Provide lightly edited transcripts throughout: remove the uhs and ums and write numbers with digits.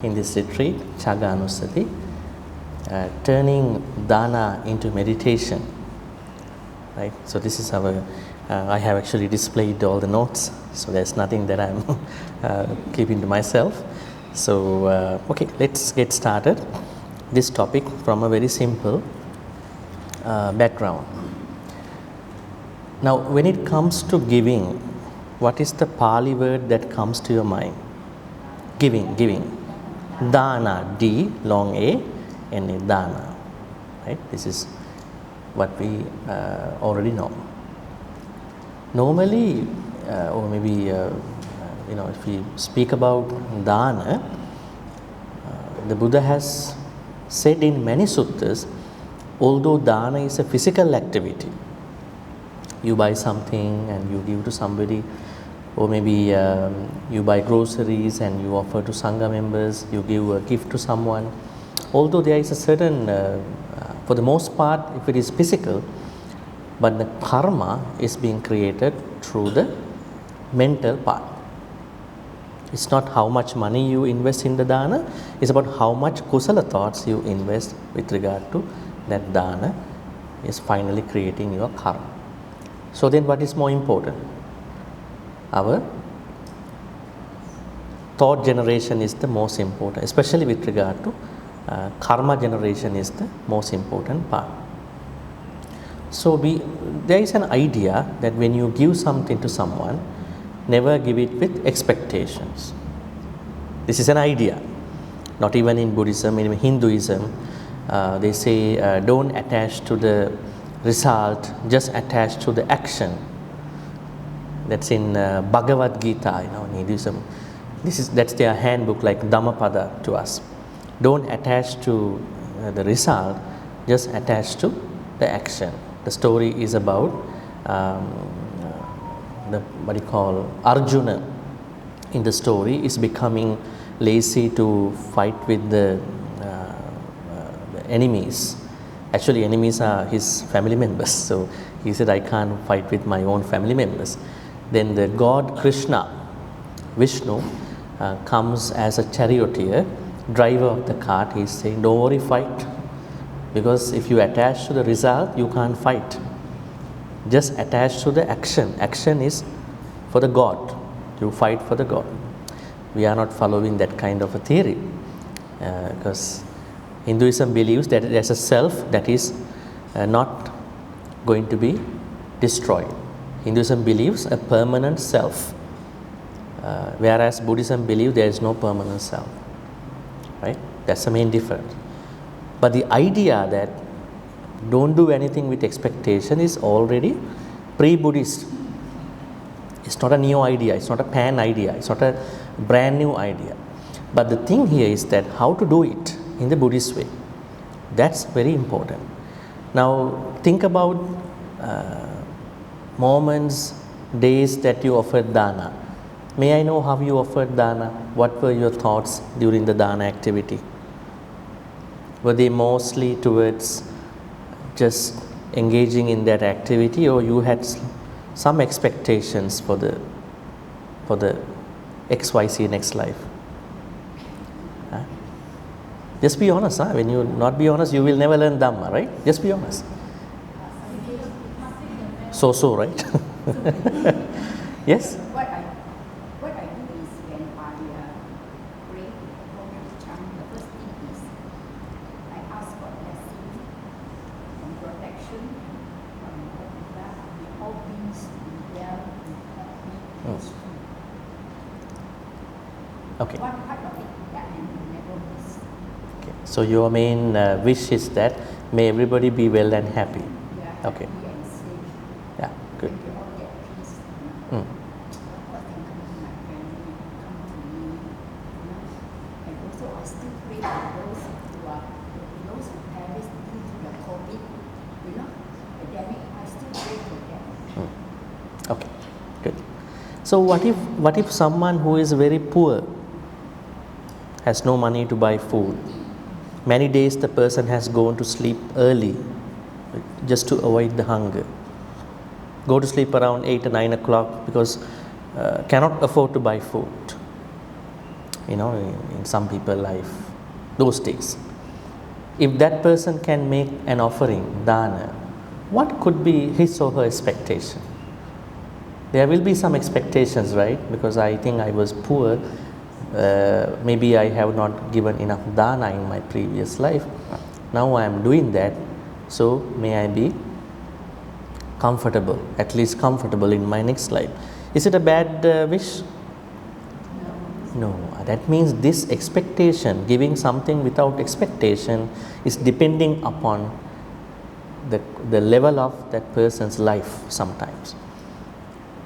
In this retreat, Cāgānussati, turning dana into meditation. Right? So this is our, I have actually displayed all the notes, so there's nothing that I'm keeping to myself. So, okay, let's get started. This topic from a very simple background. Now, when it comes to giving, what is the Pāli word that comes to your mind? Giving. Dana, D, long A, N A, dana. Right? This is what we already know. Normally, or maybe if we speak about dana, the Buddha has said in many suttas, although dana is a physical activity, you buy something and you give to somebody, or maybe you buy groceries and you offer to Sangha members, you give a gift to someone. Although there is a certain, for the most part, if it is physical, but the karma is being created through the mental part. It's not how much money you invest in the dana, it's about how much kusala thoughts you invest with regard to that dana is finally creating your karma. So then what is more important? Our thought generation is the most important, especially with regard to karma generation is the most important part. So there is an idea that when you give something to someone, never give it with expectations. This is an idea. Not even in Buddhism, in Hinduism, they say don't attach to the result, just attach to the action. That's in Bhagavad Gita, in Hinduism. That's their handbook, like Dhammapada to us. Don't attach to the result, just attach to the action. The story is about Arjuna in the story is becoming lazy to fight with the enemies. Actually, enemies are his family members. So he said, I can't fight with my own family members. Then the god Krishna, Vishnu, comes as a charioteer, driver of the cart. He is saying, don't worry, fight. Because if you attach to the result, you can't fight. Just attach to the action. Action is for the God. You fight for the God. We are not following that kind of a theory. Because Hinduism believes that there's a self that is not going to be destroyed. Hinduism believes a permanent self, whereas Buddhism believes there is no permanent self. Right? That's the main difference. But the idea that don't do anything with expectation is already pre-Buddhist. It's not a new idea, it's not a pan idea, it's not a brand new idea. But the thing here is that how to do it in the Buddhist way. That's very important. Now think about moments, days that you offered dana. May I know how you offered dana? What were your thoughts during the dana activity? Were they mostly towards just engaging in that activity, or you had some expectations for the XYZ next life? Just be honest. When you not be honest, you will never learn Dhamma, right? Just be honest. So, right? Yes? What I do is when I pray the chant, the first thing is I ask for blessing and protection from all beings to be well and happy and strong. Okay. One part of it that I never miss. Okay. So your main wish is that may everybody be well and happy. Yeah, okay. Happy and safe. Yeah, good. And they all get peace. Mm. What can come to my family, come to me. And also I still pray for those who perish due to the COVID, pandemic. I still pray for them. Okay, good. So what if someone who is very poor has no money to buy food? Many days the person has gone to sleep early just to avoid the hunger. Go to sleep around 8 or 9 o'clock because cannot afford to buy food. in some people's life, those days. If that person can make an offering, dana, what could be his or her expectation? There will be some expectations, right? Because I think I was poor, maybe I have not given enough dana in my previous life. Now I am doing that, so may I be comfortable, at least comfortable in my next life. Is it a bad wish? No. That means this expectation, giving something without expectation, is depending upon the level of that person's life sometimes.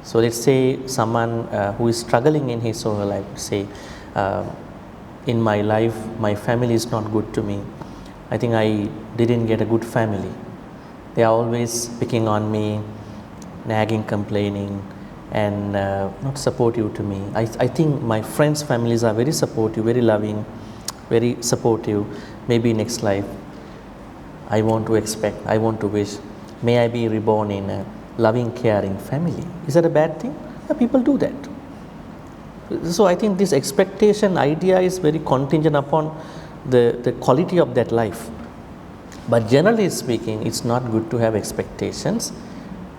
So let's say someone who is struggling in his or her life, say, in my life, my family is not good to me. I think I didn't get a good family. They are always picking on me, nagging, complaining, and not supportive to me. I think my friends' families are very supportive, very loving, very supportive. Maybe next life, I want to expect, I want to wish, may I be reborn in a loving, caring family. Is that a bad thing? Yeah, people do that. So I think this expectation idea is very contingent upon the quality of that life. But generally speaking, it's not good to have expectations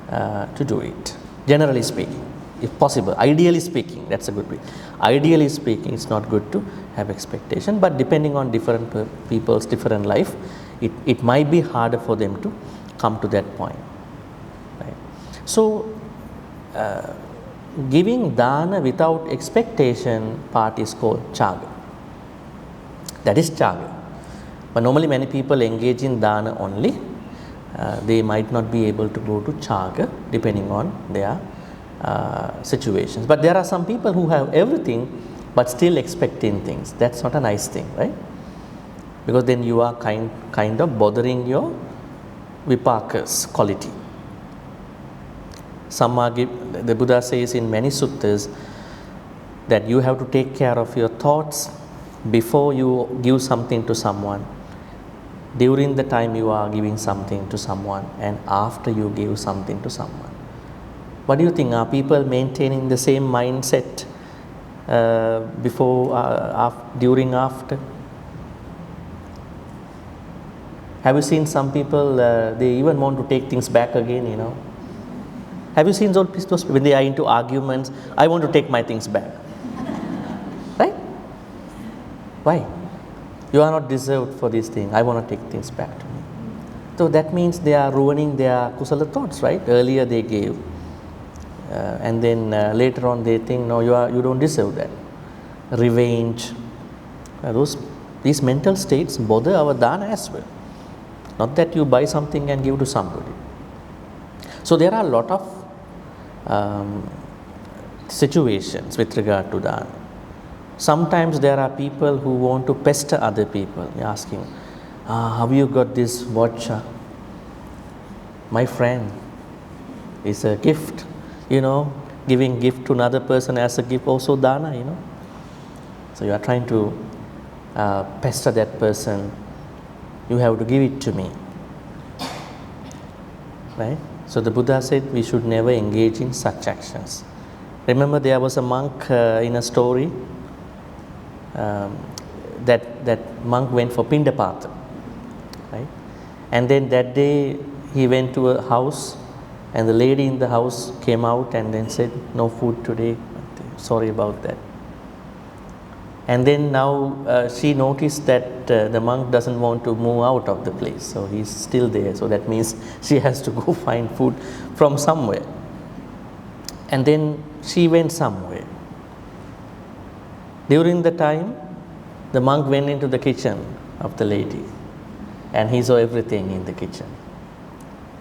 to do it. Generally speaking, if possible, ideally speaking, that's a good way. Ideally speaking, it's not good to have expectation, but depending on different people's different life, it might be harder for them to come to that point. Right? So, giving dana without expectation part is called cāgā. That is cāgā. But normally many people engage in dana only. They might not be able to go to cāgā depending on their situations. But there are some people who have everything but still expecting things. That's not a nice thing, right? Because then you are kind of bothering your vipakas quality. The Buddha says in many suttas that you have to take care of your thoughts before you give something to someone, during the time you are giving something to someone, and after you give something to someone. What do you think? Are people maintaining the same mindset before, during, after? Have you seen some people, they even want to take things back again, Have you seen those people when they are into arguments? I want to take my things back. Right? Why? You are not deserved for this thing. I want to take things back to me. So that means they are ruining their kusala thoughts, right? Earlier they gave, and then later on they think, no, you don't deserve that. Revenge. These mental states bother our dana as well. Not that you buy something and give to somebody. So there are a lot of situations with regard to dana. Sometimes there are people who want to pester other people, asking, have you got this watch? My friend, it's a gift, giving gift to another person as a gift, also dana, So you are trying to pester that person, you have to give it to me, right? So the Buddha said we should never engage in such actions. Remember, there was a monk in a story, that monk went for pindapata, right? And then that day he went to a house, and the lady in the house came out and then said, no food today, sorry about that. And then now she noticed that the monk doesn't want to move out of the place, so he's still there. So that means she has to go find food from somewhere. And then she went somewhere. During the time, the monk went into the kitchen of the lady, and he saw everything in the kitchen.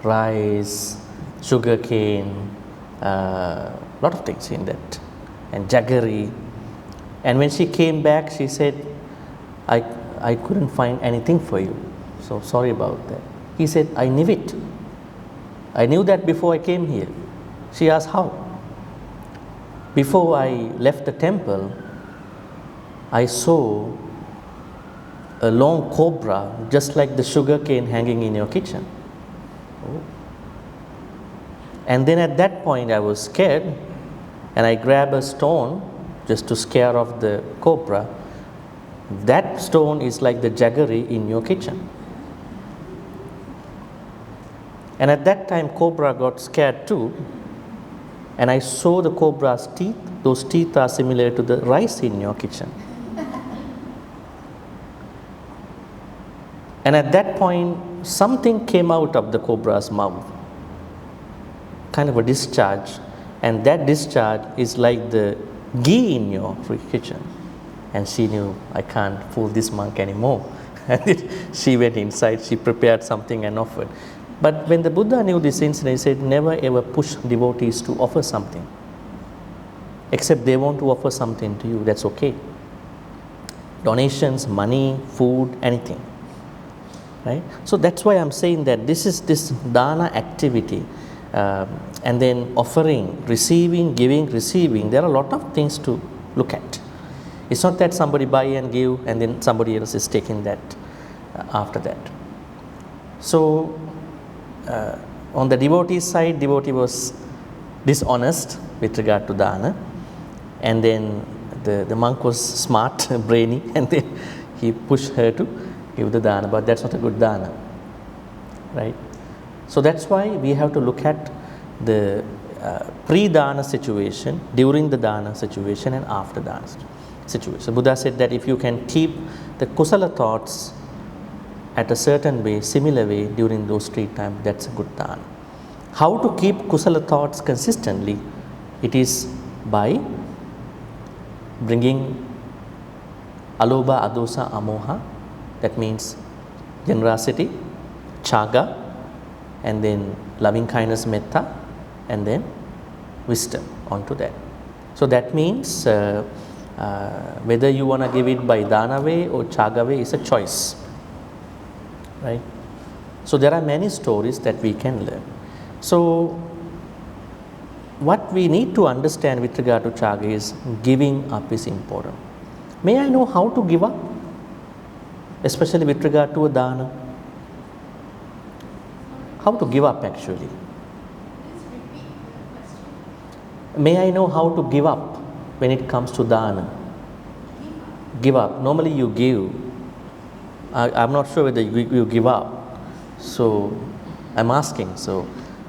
Rice, sugar cane, lot of things in that, and jaggery. And when she came back, she said, I couldn't find anything for you, so sorry about that. He said, I knew it. I knew that before I came here. She asked, how? Before I left the temple, I saw a long cobra, just like the sugar cane hanging in your kitchen. Oh. And then at that point I was scared, and I grabbed a stone just to scare off the cobra, that stone is like the jaggery in your kitchen. And at that time, cobra got scared too, and I saw the cobra's teeth. Those teeth are similar to the rice in your kitchen. And at that point, something came out of the cobra's mouth, kind of a discharge, and that discharge is like the ghee in your kitchen. And she knew, I can't fool this monk anymore. And she went inside, she prepared something and offered. But when the Buddha knew this incident, he said, never ever push devotees to offer something. Except they want to offer something to you, that's okay. Donations, money, food, anything. Right? So that's why I'm saying that this is this dana activity, and then offering, receiving, giving, receiving, there are a lot of things to look at. It's not that somebody buy and give and then somebody else is taking that after that. So on the devotee side, devotee was dishonest with regard to dana, and then the monk was smart, brainy, and then he pushed her to give the dana, but that's not a good dana, right? So that's why we have to look at the pre-dana situation, during the dana situation, and after dana situation. So Buddha said that if you can keep the kusala thoughts at a certain way, similar way during those 3 times, that's a good dana. How to keep kusala thoughts consistently? It is by bringing alobha, adosa, amoha, that means generosity, cāgā, and then loving kindness, metta, and then wisdom onto that. So that means whether you want to give it by dana way or cāgā way is a choice, right? So there are many stories that we can learn. So what we need to understand with regard to cāgā is giving up is important. May I know how to give up? Especially with regard to a dana. How to give up actually? Please repeat the question. May I know how to give up when it comes to dana? Give up. Normally you give. I'm not sure whether you give up. So I'm asking. So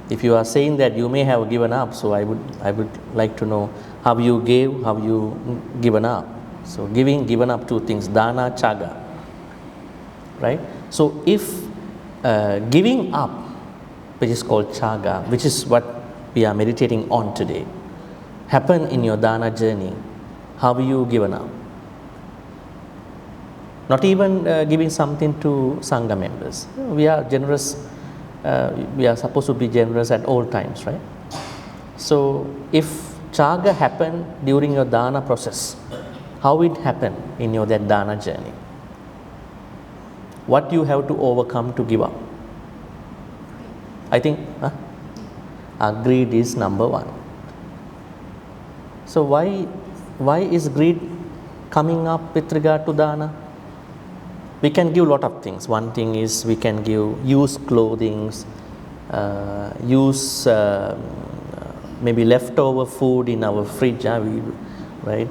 if you are saying that you may have given up, so I would like to know how you gave, how you given up. So given up 2 things, dana, cāgā. Right? So if giving up, which is called cāgā, which is what we are meditating on today, happen in your dana journey, how have you given up? Not even giving something to sangha members. We are generous, we are supposed to be generous at all times, right? So if cāgā happen during your dana process, how it happen in your that dana journey? What you have to overcome to give up? I think greed is number 1. So why is greed coming up with regard to dana? We can give a lot of things. One thing is we can give used clothing, use maybe leftover food in our fridge, right?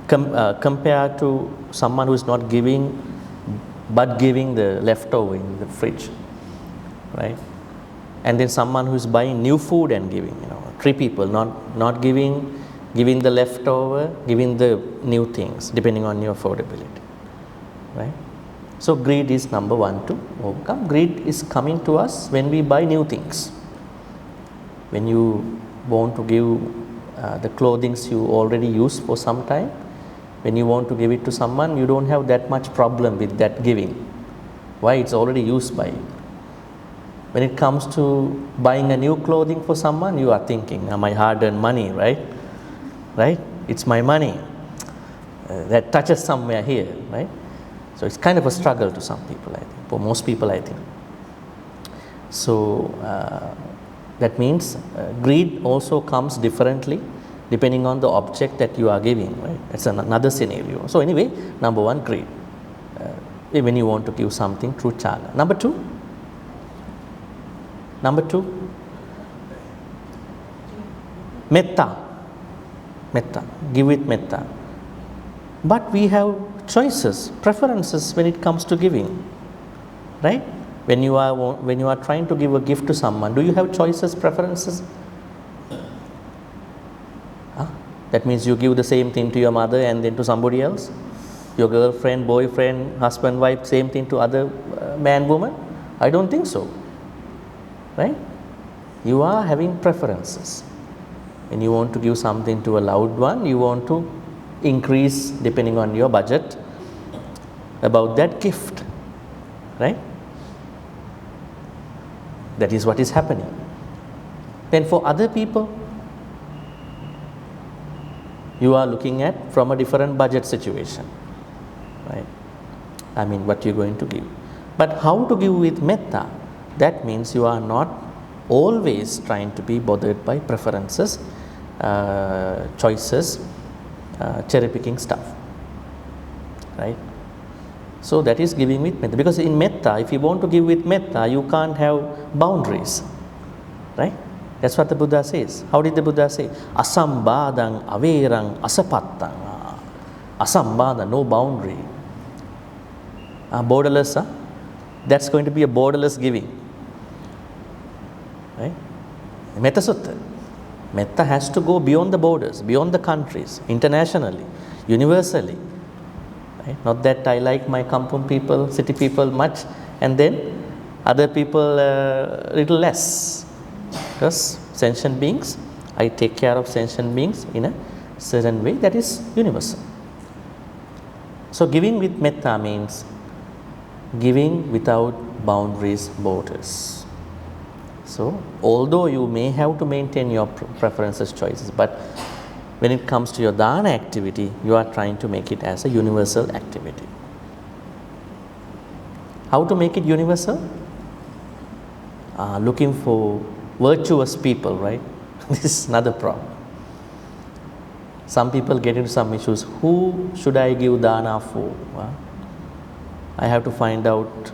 Compared to someone who is not giving but giving the leftover in the fridge, right? And then someone who is buying new food and giving, 3 people, not giving the leftover, giving the new things, depending on your affordability, right? So greed is number 1 to overcome. Greed is coming to us when we buy new things. When you want to give the clothing you already use for some time, when you want to give it to someone, you don't have that much problem with that giving. Why? It's already used by you. When it comes to buying a new clothing for someone, you are thinking, my hard-earned money, right? Right? It's my money. That touches somewhere here, right? So it's kind of a struggle to some people, I think. For most people, I think. So that means greed also comes differently depending on the object that you are giving, right? It's another scenario. So anyway, number 1, greed. When you want to give something through cāgā. Number 2, metta. Metta. Give with metta. But we have choices, preferences when it comes to giving, right? When you are trying to give a gift to someone, do you have choices, preferences? That means you give the same thing to your mother and then to somebody else? Your girlfriend, boyfriend, husband, wife, same thing to other man, woman? I don't think so, right? You are having preferences. When you want to give something to a loved one, you want to increase depending on your budget about that gift, right? That is what is happening. Then for other people, you are looking at from a different budget situation, right? I mean, what you're going to give. But how to give with metta? That means you are not always trying to be bothered by preferences, choices, cherry picking stuff, right? So that is giving with metta. Because in metta, if you want to give with metta, you can't have boundaries, right? That's what the Buddha says. How did the Buddha say? Asambādhaṃ averaṃ asapattaṃ. Asambādha, no boundary. Borderless, that's going to be a borderless giving, right? Metta Sutta. Metta has to go beyond the borders, beyond the countries, internationally, universally. Right? Not that I like my kampung people, city people much, and then other people little less. Because sentient beings, I take care of sentient beings in a certain way that is universal. So giving with metta means giving without boundaries, borders. So although you may have to maintain your preferences, choices, but when it comes to your dana activity, you are trying to make it as a universal activity. How to make it universal? Looking for virtuous people, right? This is another problem. Some people get into some issues. Who should I give dana for? I have to find out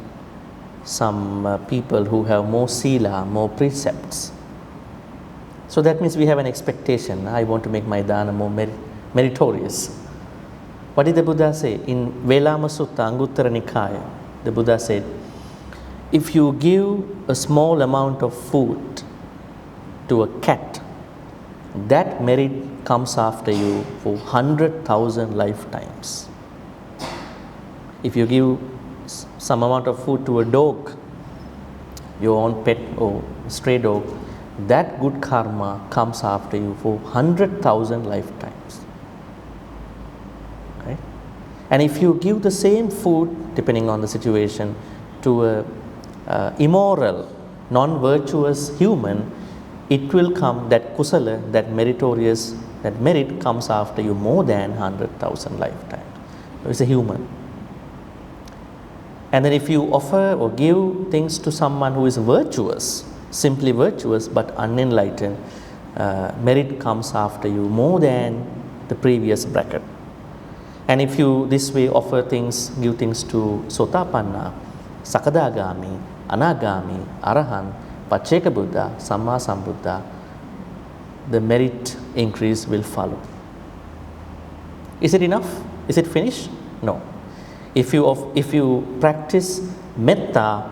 some people who have more sila, more precepts. So that means we have an expectation. I want to make my dana more meritorious. What did the Buddha say? In Velama Sutta, Anguttara Nikaya, the Buddha said, if you give a small amount of food to a cat, that merit comes after you for 100,000 lifetimes. If you give some amount of food to a dog, your own pet or stray dog, that good karma comes after you for 100,000 lifetimes. Right? And if you give the same food, depending on the situation, to a immoral, non-virtuous human, it will come, that kusala, that meritorious, that merit comes after you more than 100,000 lifetimes. It's a human. And then if you offer or give things to someone who is virtuous, simply virtuous but unenlightened, merit comes after you more than the previous bracket. And if you this way offer things, give things to Sotapanna, Sakadagami, Anagami, Arahan, Pacceka Buddha, Samma Sambuddha, the merit increase will follow. Is it enough? Is it finished? No. If you practice metta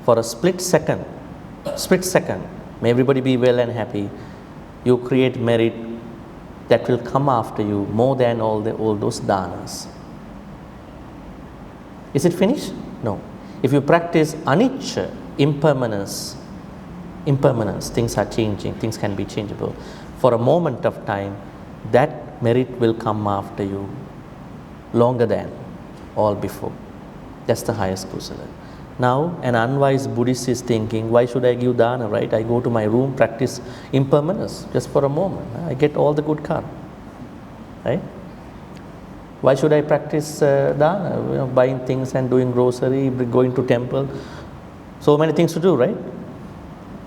for a split second, may everybody be well and happy, you create merit that will come after you more than all those danas. Is it finished? No. If you practice anicca, impermanence, things are changing, things can be changeable. For a moment of time, that merit will come after you longer than all before. That's the highest kusala. Now, an unwise Buddhist is thinking, why should I give dana, right? I go to my room, practice impermanence just for a moment. I get all the good karma, right? Why should I practice dana? Buying things and doing grocery, going to temple. So many things to do, right?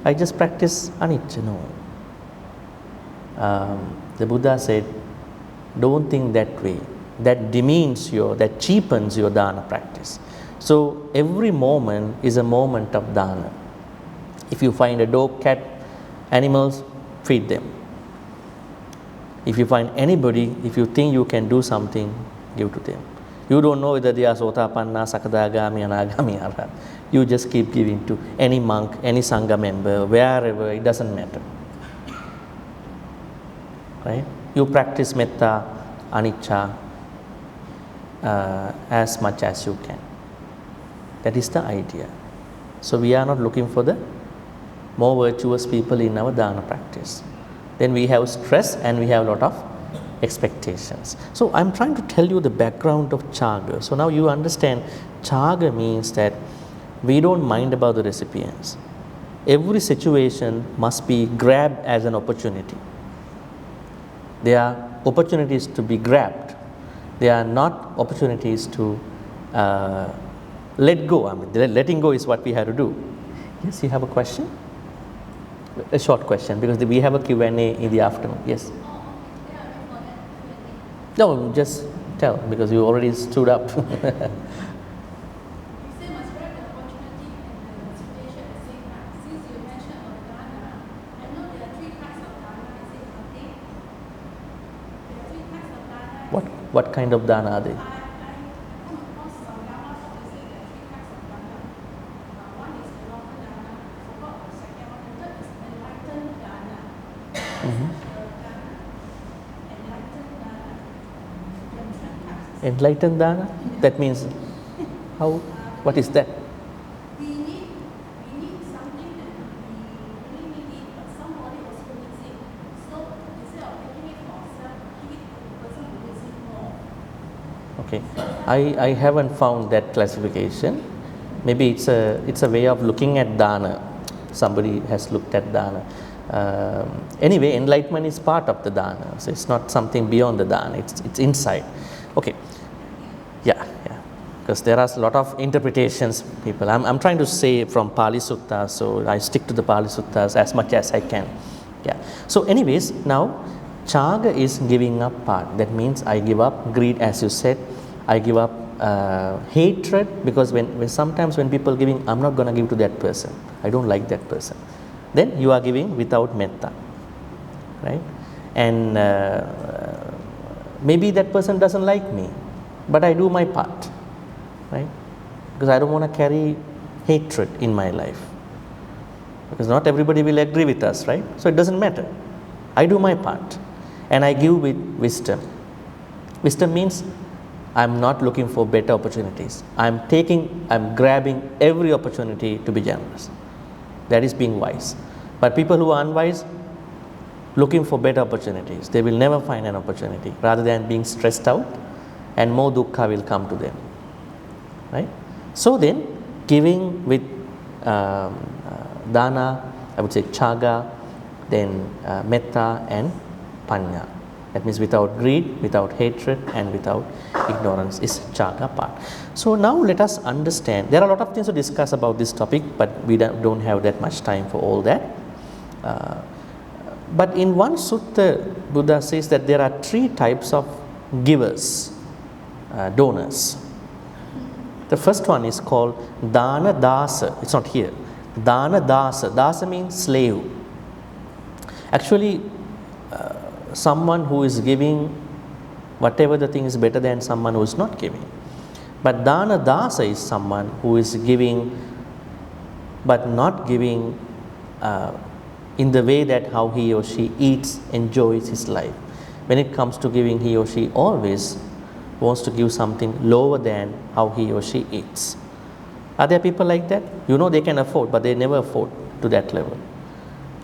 I just practice anicca. No. The Buddha said, don't think that way. That demeans that cheapens your dana practice. So every moment is a moment of dana. If you find a dog, cat, animals, feed them. If you find anybody, if you think you can do something, give to them. You don't know whether they are Sotapanna, Sakadagami, Anagami, Arhat. You just keep giving to any monk, any Sangha member, wherever, it doesn't matter. Right? You practice metta, anicca as much as you can. That is the idea. So we are not looking for the more virtuous people in our dana practice. Then we have stress and we have a lot of expectations. So I'm trying to tell you the background of Cāgā. So now you understand Cāgā means that we don't mind about the recipients. Every situation must be grabbed as an opportunity. There are opportunities to be grabbed. There are not opportunities to let go. I mean, letting go is what we have to do. Yes, you have a question? A short question, because we have a Q&A in the afternoon. Yes? No, just tell, because you already stood up. What kind of dana are they? Enlightened dana? That means how? What is that? We need something that we really need, but somebody else who needs it. So instead of taking it for ourselves, give it to the person who needs it more. Okay, I haven't found that classification. Maybe it's a way of looking at dana. Somebody has looked at dana. Anyway, enlightenment is part of the dana, so it's not something beyond the dana. It's inside. Okay, yeah, because there are a lot of interpretations. People, I'm trying to say from Pāli Sutta, so I stick to the Pāli Suttas as much as I can. Yeah. So, anyways, now Cāgā is giving up part. That means I give up greed, as you said. I give up hatred, because when sometimes when people giving, I'm not going to give to that person. I don't like that person. Then you are giving without metta, right? And maybe that person doesn't like me, but I do my part, right? Because I don't want to carry hatred in my life, because not everybody will agree with us, right? So it doesn't matter. I do my part and I give with wisdom. Wisdom means I'm not looking for better opportunities. I'm grabbing every opportunity to be generous. That is being wise. But people who are unwise, looking for better opportunities, they will never find an opportunity. Rather than being stressed out, and more dukkha will come to them, right? So then, giving with dana, I would say Cāgā, then metta and paññā. That means without greed, without hatred, and without ignorance is Cāgā part. So now let us understand. There are a lot of things to discuss about this topic, but we don't have that much time for all that. But in one sutta, Buddha says that there are 3 types of givers, donors. The first one is called dana dasa. It's not here. Dana dasa. Dasa means slave. Actually, someone who is giving whatever the thing is better than someone who is not giving. But dana dasa is someone who is giving but not giving in the way that how he or she eats, enjoys his life. When it comes to giving, he or she always wants to give something lower than how he or she eats. Are there people like that? You know they can afford, but they never afford to that level.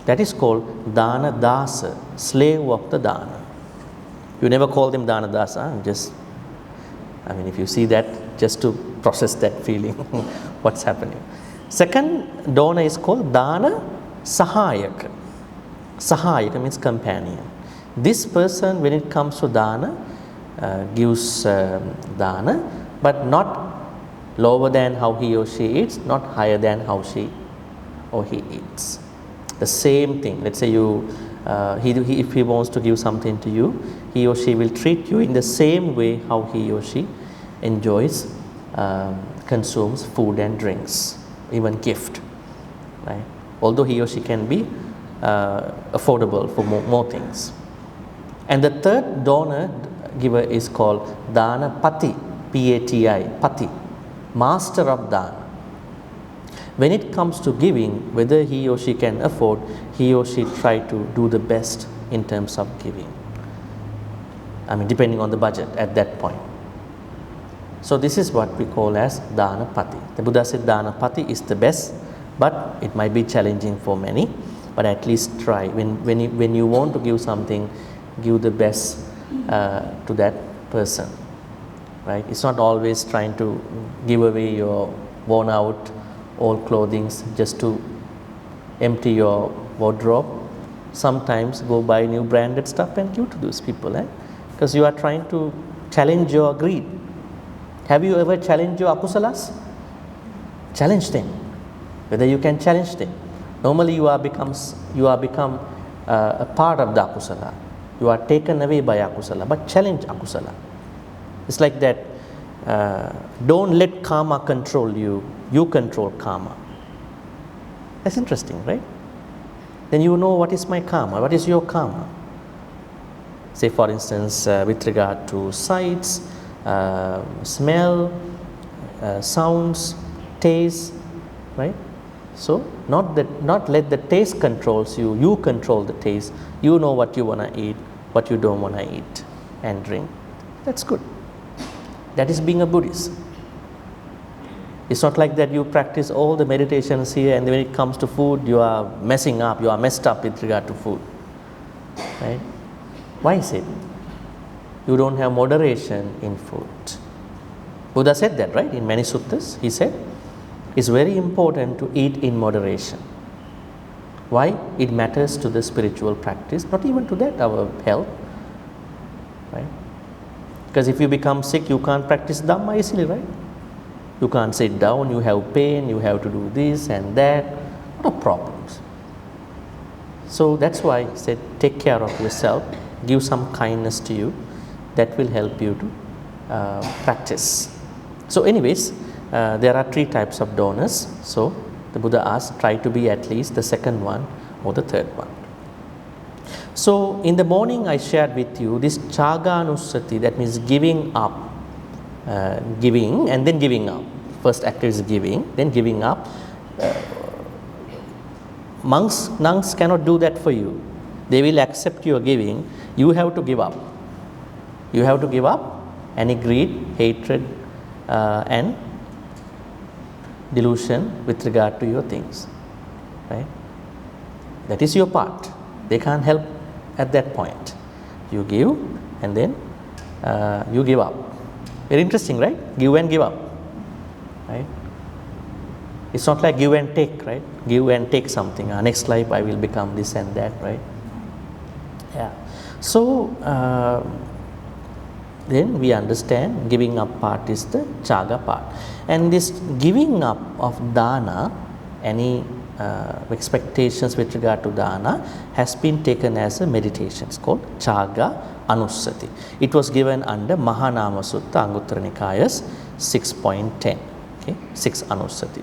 That is called dana dasa, slave of the dana. You never call them dana dasa, if you see that, just to process that feeling, what's happening. Second dona is called dana sahayaka. Sahayaka means companion. This person, when it comes to dana, gives dana, but not lower than how he or she eats, not higher than how she or he eats. The same thing. Let's say if he wants to give something to you, he or she will treat you in the same way how he or she enjoys, consumes food and drinks, even gift, right? Although he or she can be affordable for more things. And the third donor giver is called Dhanapati, P-A-T-I, Pati, master of Dana. When it comes to giving, whether he or she can afford, he or she try to do the best in terms of giving. I mean, depending on the budget at that point. So this is what we call as Dhanapati. The Buddha said Dhanapati is the best, but it might be challenging for many, but at least try. When you want to give something, give the best to that person, right? It's not always trying to give away your worn out old clothing just to empty your wardrobe. Sometimes go buy new branded stuff and give to those people, because you are trying to challenge your greed. Have you ever challenged your akusalas? Challenge them. Whether you can challenge them. Normally you are become a part of the akusala. You are taken away by akusala, but challenge akusala. It's like that. Don't let karma control you. You control karma. That's interesting, right? Then you know what is my karma, what is your karma. Say for instance, with regard to sights, smell, sounds, taste, right? So not let the taste controls you. You control the taste. You know what you want to eat, what you don't want to eat and drink. That's good. That is being a Buddhist. It's not like that you practice all the meditations here and when it comes to food you are messing up, you are messed up with regard to food, right? Why is it? You don't have moderation in food. Buddha said that, right? In many suttas, he said, it's very important to eat in moderation. Why? It matters to the spiritual practice, not even to that, our health, right? Because if you become sick, you can't practice Dhamma easily, right? You can't sit down, you have pain, you have to do this and that, a lot of problems. So that's why I said, take care of yourself, give some kindness to you, that will help you to practice. So anyways, there are 3 types of donors. So the Buddha asked, try to be at least the second one or the third one. So in the morning I shared with you this Cāgānussati, that means giving up. Giving and then giving up. First act is giving, then giving up. Monks, nuns cannot do that for you. They will accept your giving. You have to give up. You have to give up any greed, hatred, and delusion with regard to your things, right? That is your part. They can't help at that point. You give and then you give up. Very interesting, right? Give and give up, right? It's not like give and take, right? Give and take something. Next life I will become this and that, right? Yeah. So then we understand giving up part is the cāgā part. And this giving up of dana, any expectations with regard to dana, has been taken as a meditation. It's called Cāgānussati. It was given under Mahanama Sutta, Anguttara Nikaya's 6.10. Okay, 6 Anussati.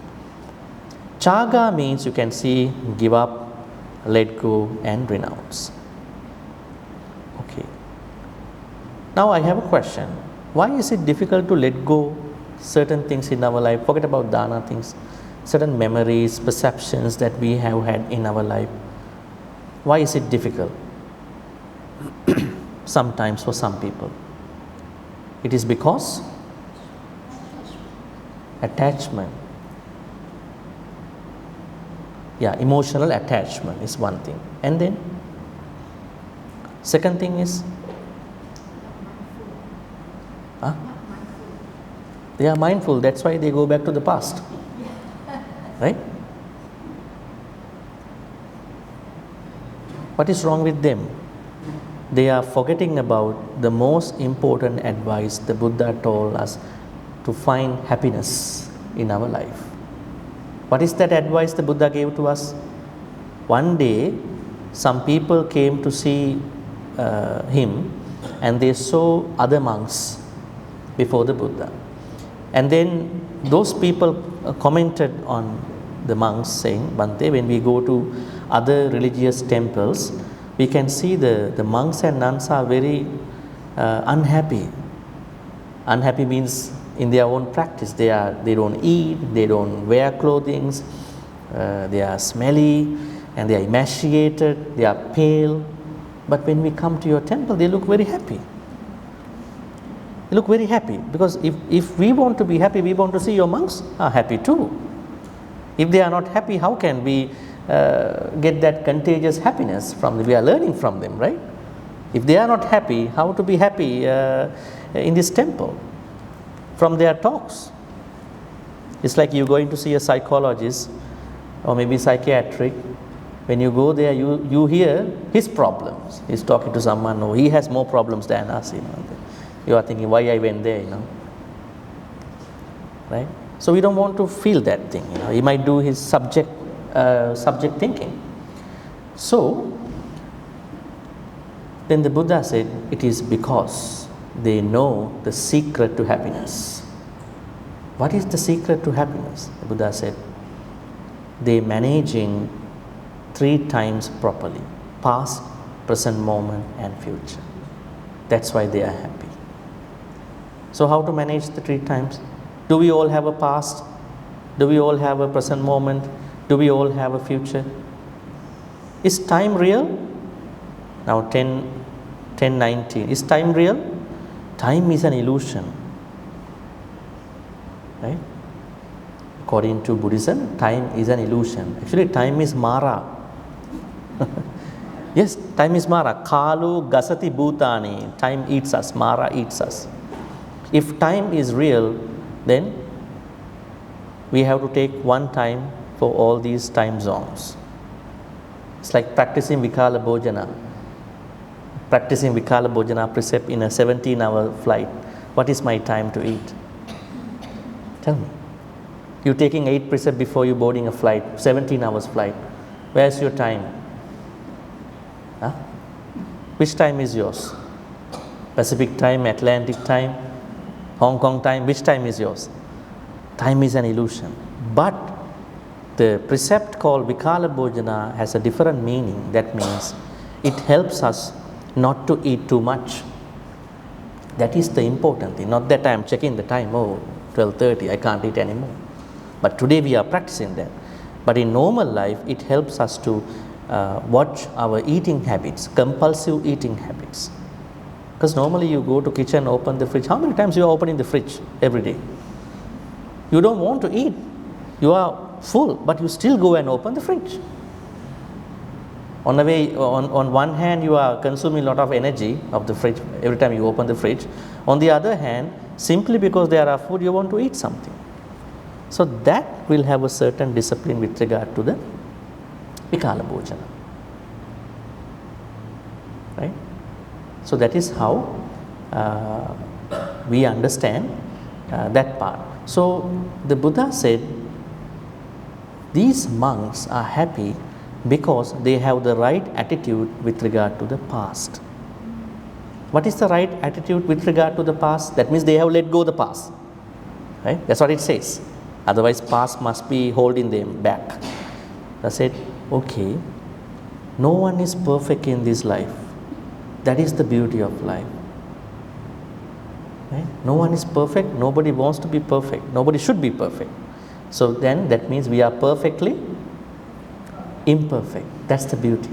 Cāgā means, you can see, give up, let go and renounce. Okay. Now I have a question. Why is it difficult to let go certain things in our life? Forget about dana things. Certain memories, perceptions that we have had in our life. Why is it difficult? Sometimes for some people. It is because attachment. Yeah, emotional attachment is one thing. And then second thing is they are mindful, that's why they go back to the past. Right? What is wrong with them? They are forgetting about the most important advice the Buddha told us to find happiness in our life. What is that advice the Buddha gave to us? One day, some people came to see him and they saw other monks before the Buddha. And then those people commented on the monks saying, Bhante, when we go to other religious temples, we can see the monks and nuns are very unhappy. Unhappy means in their own practice. They don't eat, they don't wear clothing, they are smelly, and they are emaciated, they are pale. But when we come to your temple, they look very happy. They look very happy, because if we want to be happy, we want to see your monks are happy too. If they are not happy, how can we get that contagious happiness from them? We are learning from them, right? If they are not happy, how to be happy in this temple? From their talks. It's like you going to see a psychologist or maybe psychiatric. When you go there, you hear his problems. He's talking to someone, oh, he has more problems than us, You are thinking, why I went there, right? So we don't want to feel that thing, He might do his subject thinking. So then the Buddha said, it is because they know the secret to happiness. What is the secret to happiness? The Buddha said, they managing 3 times properly: past, present moment, and future. That's why they are happy. So how to manage the 3 times? Do we all have a past? Do we all have a present moment? Do we all have a future? Is time real? Now 10:19. Is time real? Time is an illusion. Right? According to Buddhism, time is an illusion. Actually, time is Mara. Yes, time is Mara. Cāgānussati bhūtāni. Time eats us. Mara eats us. If time is real, then we have to take one time for all these time zones. It's like practicing Vikala Bhojana. Practicing Vikala Bhojana precept in a 17-hour flight. What is my time to eat? Tell me. You're taking 8 precepts before you boarding a flight, 17 hours flight. Where's your time? Huh? Which time is yours? Pacific time, Atlantic time, Hong Kong time, which time is yours? Time is an illusion. But the precept called Vikala Bhojana has a different meaning. That means it helps us not to eat too much. That is the important thing. Not that I am checking the time, 12:30, I can't eat anymore. But today we are practicing that. But in normal life, it helps us to watch our eating habits, compulsive eating habits. Because normally you go to kitchen, open the fridge. How many times you are opening the fridge every day? You don't want to eat. You are full, but you still go and open the fridge. On the way, on one hand, you are consuming a lot of energy of the fridge every time you open the fridge. On the other hand, simply because there are food, you want to eat something. So that will have a certain discipline with regard to the Vikala Bhojana. Right? So that is how we understand that part. So the Buddha said, these monks are happy because they have the right attitude with regard to the past. What is the right attitude with regard to the past? That means they have let go the past. Right? That's what it says. Otherwise, past must be holding them back. I said, okay, no one is perfect in this life. That is the beauty of life. Right? No one is perfect. Nobody wants to be perfect. Nobody should be perfect. So then that means we are perfectly imperfect. That's the beauty.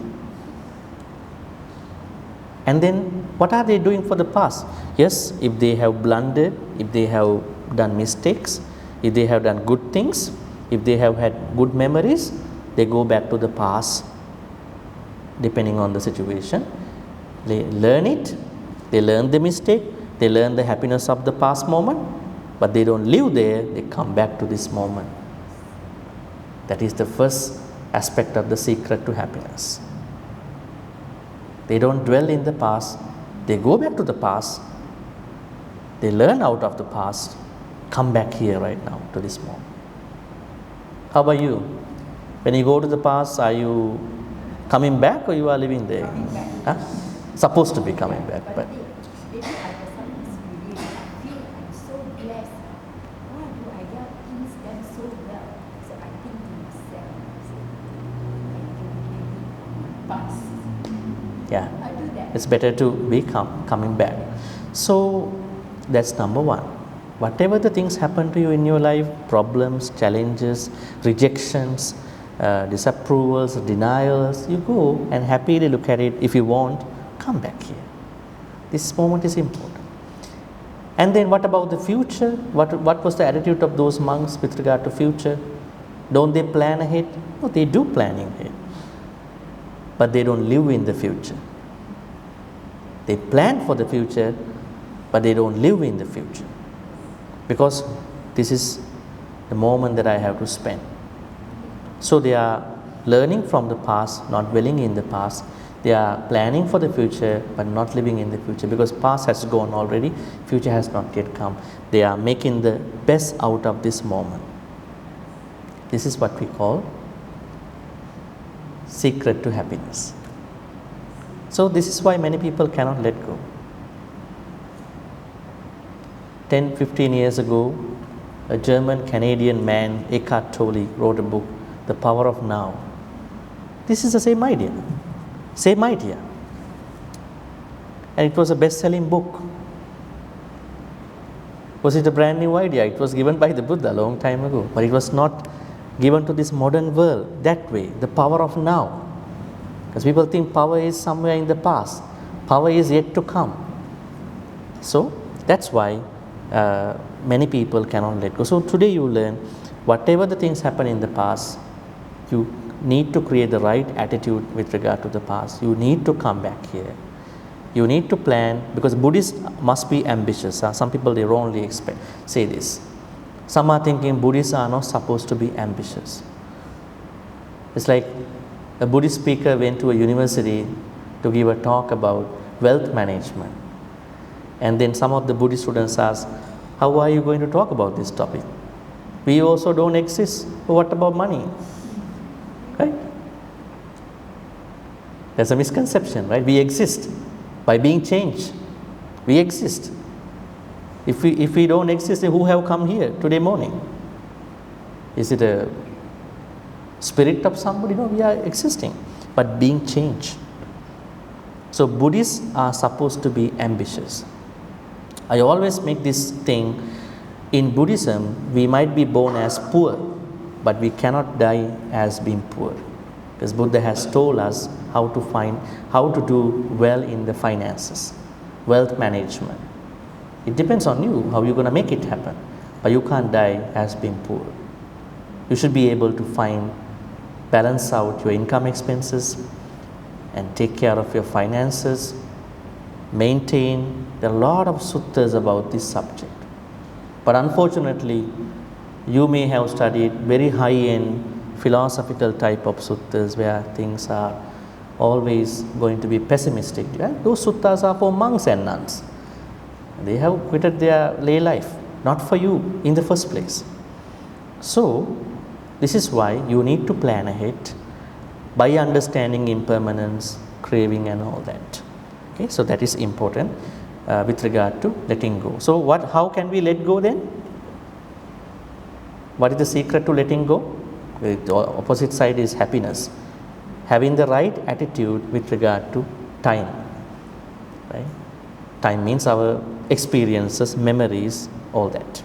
And then what are they doing for the past? Yes, if they have blundered, if they have done mistakes, if they have done good things, if they have had good memories, they go back to the past depending on the situation. They learn it, they learn the mistake, they learn the happiness of the past moment, but they don't live there, they come back to this moment. That is the first aspect of the secret to happiness. They don't dwell in the past, they go back to the past, they learn out of the past, come back here right now to this moment. How about you? When you go to the past, are you coming back or you are living there? Coming back. Huh? Supposed to be coming back, but maybe I was sometimes really, I feel I'm so blessed. Why do I get things done so well? So I think to myself, I say, thank you, past. Yeah, I do that. it's better to be coming back. So that's number one. Whatever the things happen to you in your life, problems, challenges, rejections, disapprovals, denials, you go and happily look at it. If you want, come back here. This moment is important. And then what about the future? What was the attitude of those monks with regard to future? Don't they plan ahead? No, they do planning ahead. But they don't live in the future. They plan for the future, but they don't live in the future. Because this is the moment that I have to spend. So they are learning from the past, not dwelling in the past. They are planning for the future, but not living in the future, because past has gone already, future has not yet come. They are making the best out of this moment. This is what we call secret to happiness. So this is why many people cannot let go. 10, 15 years ago, a German-Canadian man, Eckhart Tolle, wrote a book, The Power of Now. This is the same idea. Same idea. And it was a best-selling book. Was it a brand new idea? It was given by the Buddha a long time ago, but it was not given to this modern world that way, the power of now. Because people think power is somewhere in the past. Power is yet to come. So that's why many people cannot let go. So today you learn, whatever the things happen in the past, you need to create the right attitude with regard to the past. You need to come back here. You need to plan, because Buddhists must be ambitious. Some people, they wrongly say this. Some are thinking Buddhists are not supposed to be ambitious. It's like a Buddhist speaker went to a university to give a talk about wealth management. And then some of the Buddhist students asked, how are you going to talk about this topic? We also don't exist. What about money? Right? There's a misconception, right? We exist by being changed. We exist. If we don't exist, then who have come here today morning? Is it a spirit of somebody? No, we are existing, but being changed. So Buddhists are supposed to be ambitious. I always make this thing, in Buddhism, we might be born as poor, but we cannot die as being poor. Because Buddha has told us how to do well in the finances, wealth management. It depends on you, how you're going to make it happen. But you can't die as being poor. You should be able to balance out your income expenses and take care of your finances, maintain. There are a lot of suttas about this subject. But unfortunately, you may have studied very high-end philosophical type of suttas where things are always going to be pessimistic. Yeah? Those suttas are for monks and nuns. They have quitted their lay life, not for you in the first place. So, this is why you need to plan ahead by understanding impermanence, craving and all that. Okay, so that is important with regard to letting go. So, how can we let go then? What is the secret to letting go? The opposite side is happiness. Having the right attitude with regard to time. Right? Time means our experiences, memories, all that.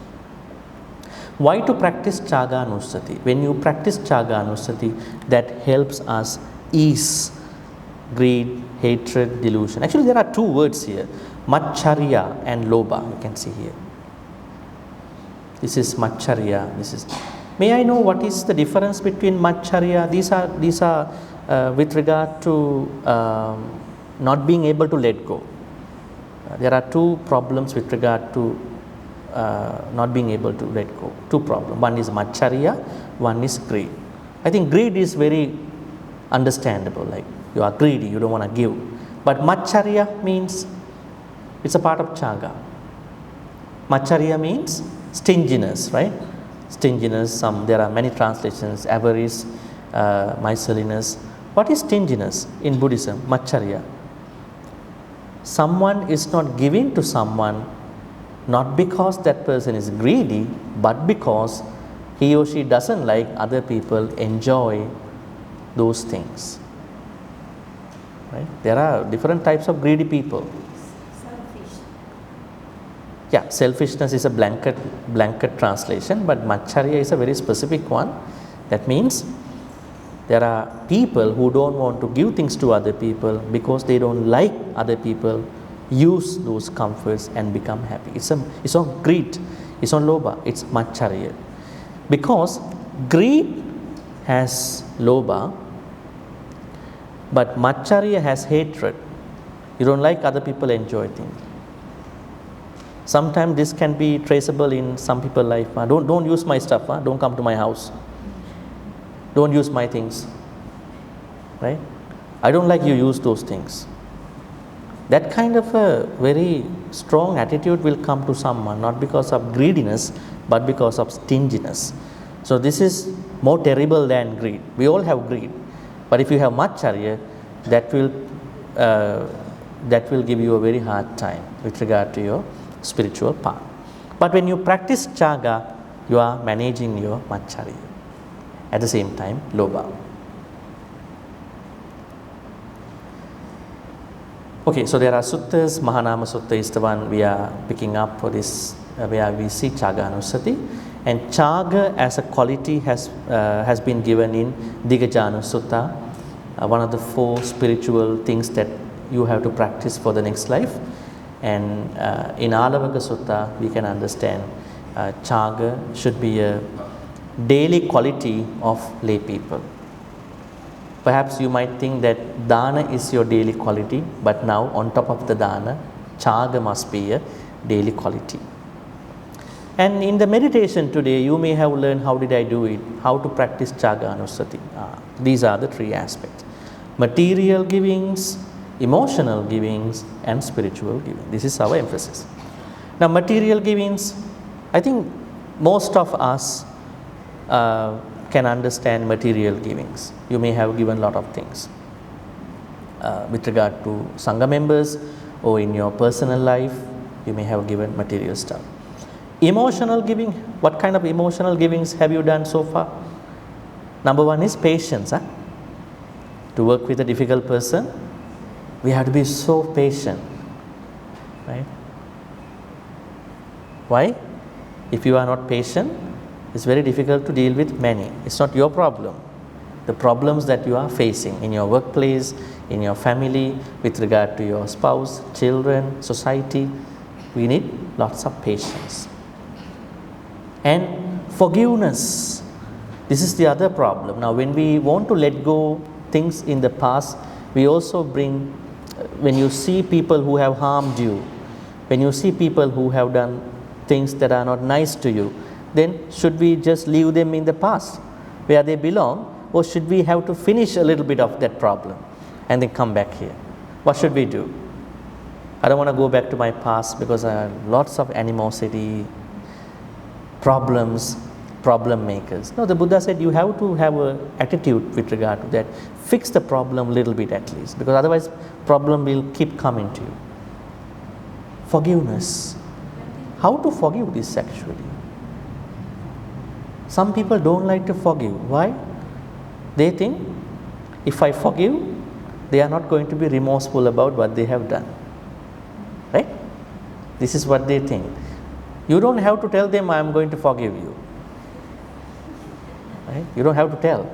Why to practice Cāgānussati? When you practice Cāgānussati, that helps us ease greed, hatred, delusion. Actually, there are two words here, Maccharya and Lobha, you can see here. This is Maccharya, this is. May I know what is the difference between Maccharya? These are with regard to not being able to let go. There are two problems with regard to not being able to let go. Two problems. One is Maccharya, one is greed. I think greed is very understandable, like you are greedy, you don't want to give. But Maccharya means, it's a part of Cāgā. Maccharya means stinginess, right? Stinginess, there are many translations, avarice, miserliness. What is stinginess in Buddhism? Maccharya. Someone is not giving to someone not because that person is greedy, but because he or she doesn't like other people enjoy those things. Right? There are different types of greedy people. Selfish. Yeah, selfishness is a blanket translation, but Macharya is a very specific one. That means there are people who don't want to give things to other people because they don't like other people use those comforts and become happy. It's not greed, it's not lobha, it's Macharya. Because greed has lobha, but Macharya has hatred. You don't like other people enjoy things. Sometimes this can be traceable in some people's life. Don't use my stuff. Don't come to my house. Don't use my things. Right? I don't like you use those things. That kind of a very strong attitude will come to someone, not because of greediness, but because of stinginess. So this is more terrible than greed. We all have greed. But if you have Macharya, that will give you a very hard time with regard to your spiritual path. But when you practice Cāgā, you are managing your Macharya. At the same time, lobha. Okay, so there are suttas. Mahanama Sutta is the one we are picking up for this, where we see Cāgānussati. And Cāgā as a quality has been given in Cāgānussati, one of the 4 spiritual things that you have to practice for the next life. And in Ālavaka Sutta, we can understand Cāgā should be a daily quality of lay people. Perhaps you might think that dana is your daily quality, but now on top of the dana, Cāgā must be a daily quality. And in the meditation today, you may have learned how did I do it, how to practice Cāgānussati. These are the 3 aspects: material givings, emotional givings, and spiritual giving. This is our emphasis. Now, material givings, I think most of us can understand material givings. You may have given a lot of things with regard to Sangha members, or in your personal life, you may have given material stuff. Emotional giving, what kind of emotional givings have you done so far? Number 1 is patience. To work with a difficult person, we have to be so patient, right? Why? If you are not patient, it's very difficult to deal with many. It's not your problem. The problems that you are facing in your workplace, in your family, with regard to your spouse, children, society, we need lots of patience. And forgiveness. This is the other problem. Now, when we want to let go things in the past, we also bring, when you see people who have harmed you, when you see people who have done things that are not nice to you, then should we just leave them in the past where they belong, or should we have to finish a little bit of that problem and then come back here? What should we do? I don't want to go back to my past because I have lots of animosity, problems, problem makers. No, the Buddha said you have to have an attitude with regard to that. Fix the problem a little bit at least, because otherwise problem will keep coming to you. Forgiveness. How to forgive this actually? Some people don't like to forgive. Why? They think if I forgive, they are not going to be remorseful about what they have done. Right? This is what they think. You don't have to tell them I am going to forgive you. Right? You don't have to tell.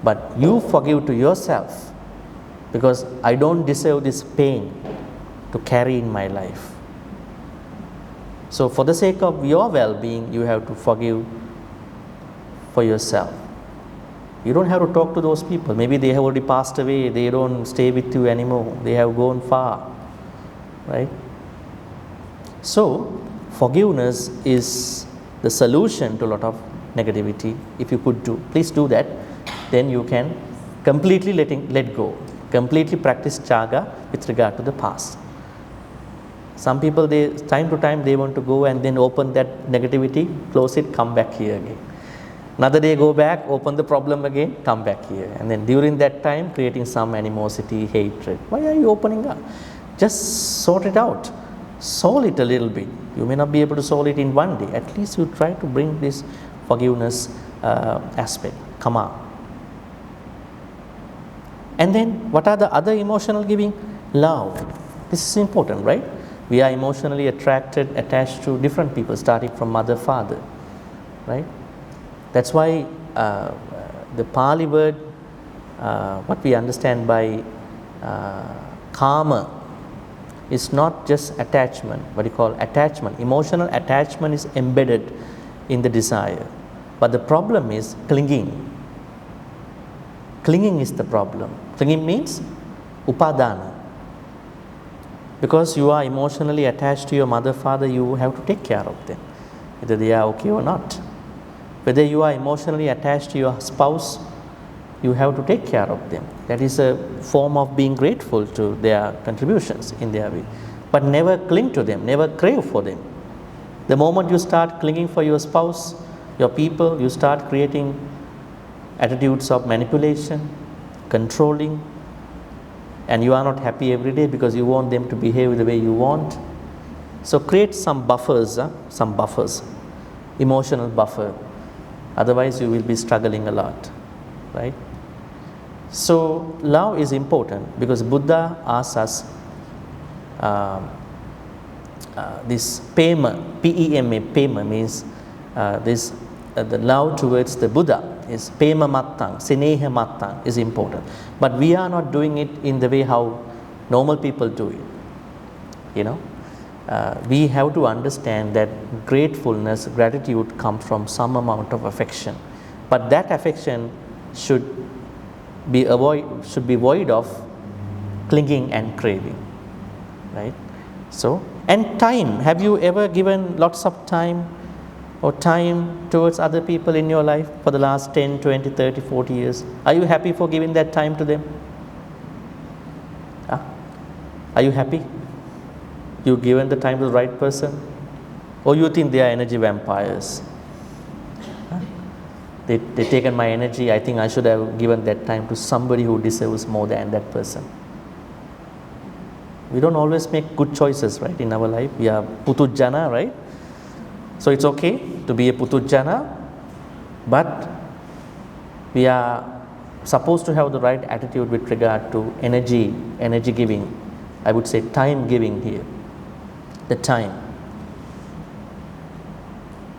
But you forgive to yourself, because I don't deserve this pain to carry in my life. So for the sake of your well-being, you have to forgive for yourself. You don't have to talk to those people. Maybe they have already passed away. They don't stay with you anymore. They have gone far. Right? So forgiveness is the solution to a lot of negativity. If you could do, please do that. Then you can completely let go. Completely practice Cāgā with regard to the past. Some people, time to time, they want to go and then open that negativity, close it, come back here again. Another day, go back, open the problem again, come back here. And then during that time, creating some animosity, hatred. Why are you opening up? Just sort it out. Solve it a little bit. You may not be able to solve it in one day. At least you try to bring this forgiveness aspect. Come on. And then what are the other emotional giving? Love. This is important, right? We are emotionally attached to different people, starting from mother, father, right? That's why the Pāli word, what we understand by kāma, is not just attachment, what you call attachment. Emotional attachment is embedded in the desire. But the problem is clinging. Clinging is the problem. Clinging means upadana. Because you are emotionally attached to your mother, father, you have to take care of them, whether they are okay or not. Whether you are emotionally attached to your spouse, you have to take care of them. That is a form of being grateful to their contributions in their way. But never cling to them, never crave for them. The moment you start clinging for your spouse, your people, you start creating attitudes of manipulation, controlling, and you are not happy every day because you want them to behave the way you want. So create some buffers, emotional buffer. Otherwise you will be struggling a lot, right? So love is important because Buddha asks us this pema, P-E-M-A, pema means the love towards the Buddha is pema mattang, sineha mattang is important. But we are not doing it in the way how normal people do it. You know, we have to understand that gratitude comes from some amount of affection. But that affection should be void of clinging and craving, right? So, and time. Have you ever given lots of time or time towards other people in your life for the last 10, 20, 30, 40 years? Are you happy for giving that time to them? Are you happy? You given the time to the right person? Or you think they are energy vampires? They taken my energy, I think I should have given that time to somebody who deserves more than that person. We don't always make good choices, right, in our life. We are putujjana, right? So it's okay to be a putujjana, but we are supposed to have the right attitude with regard to energy giving. I would say time giving here, the time.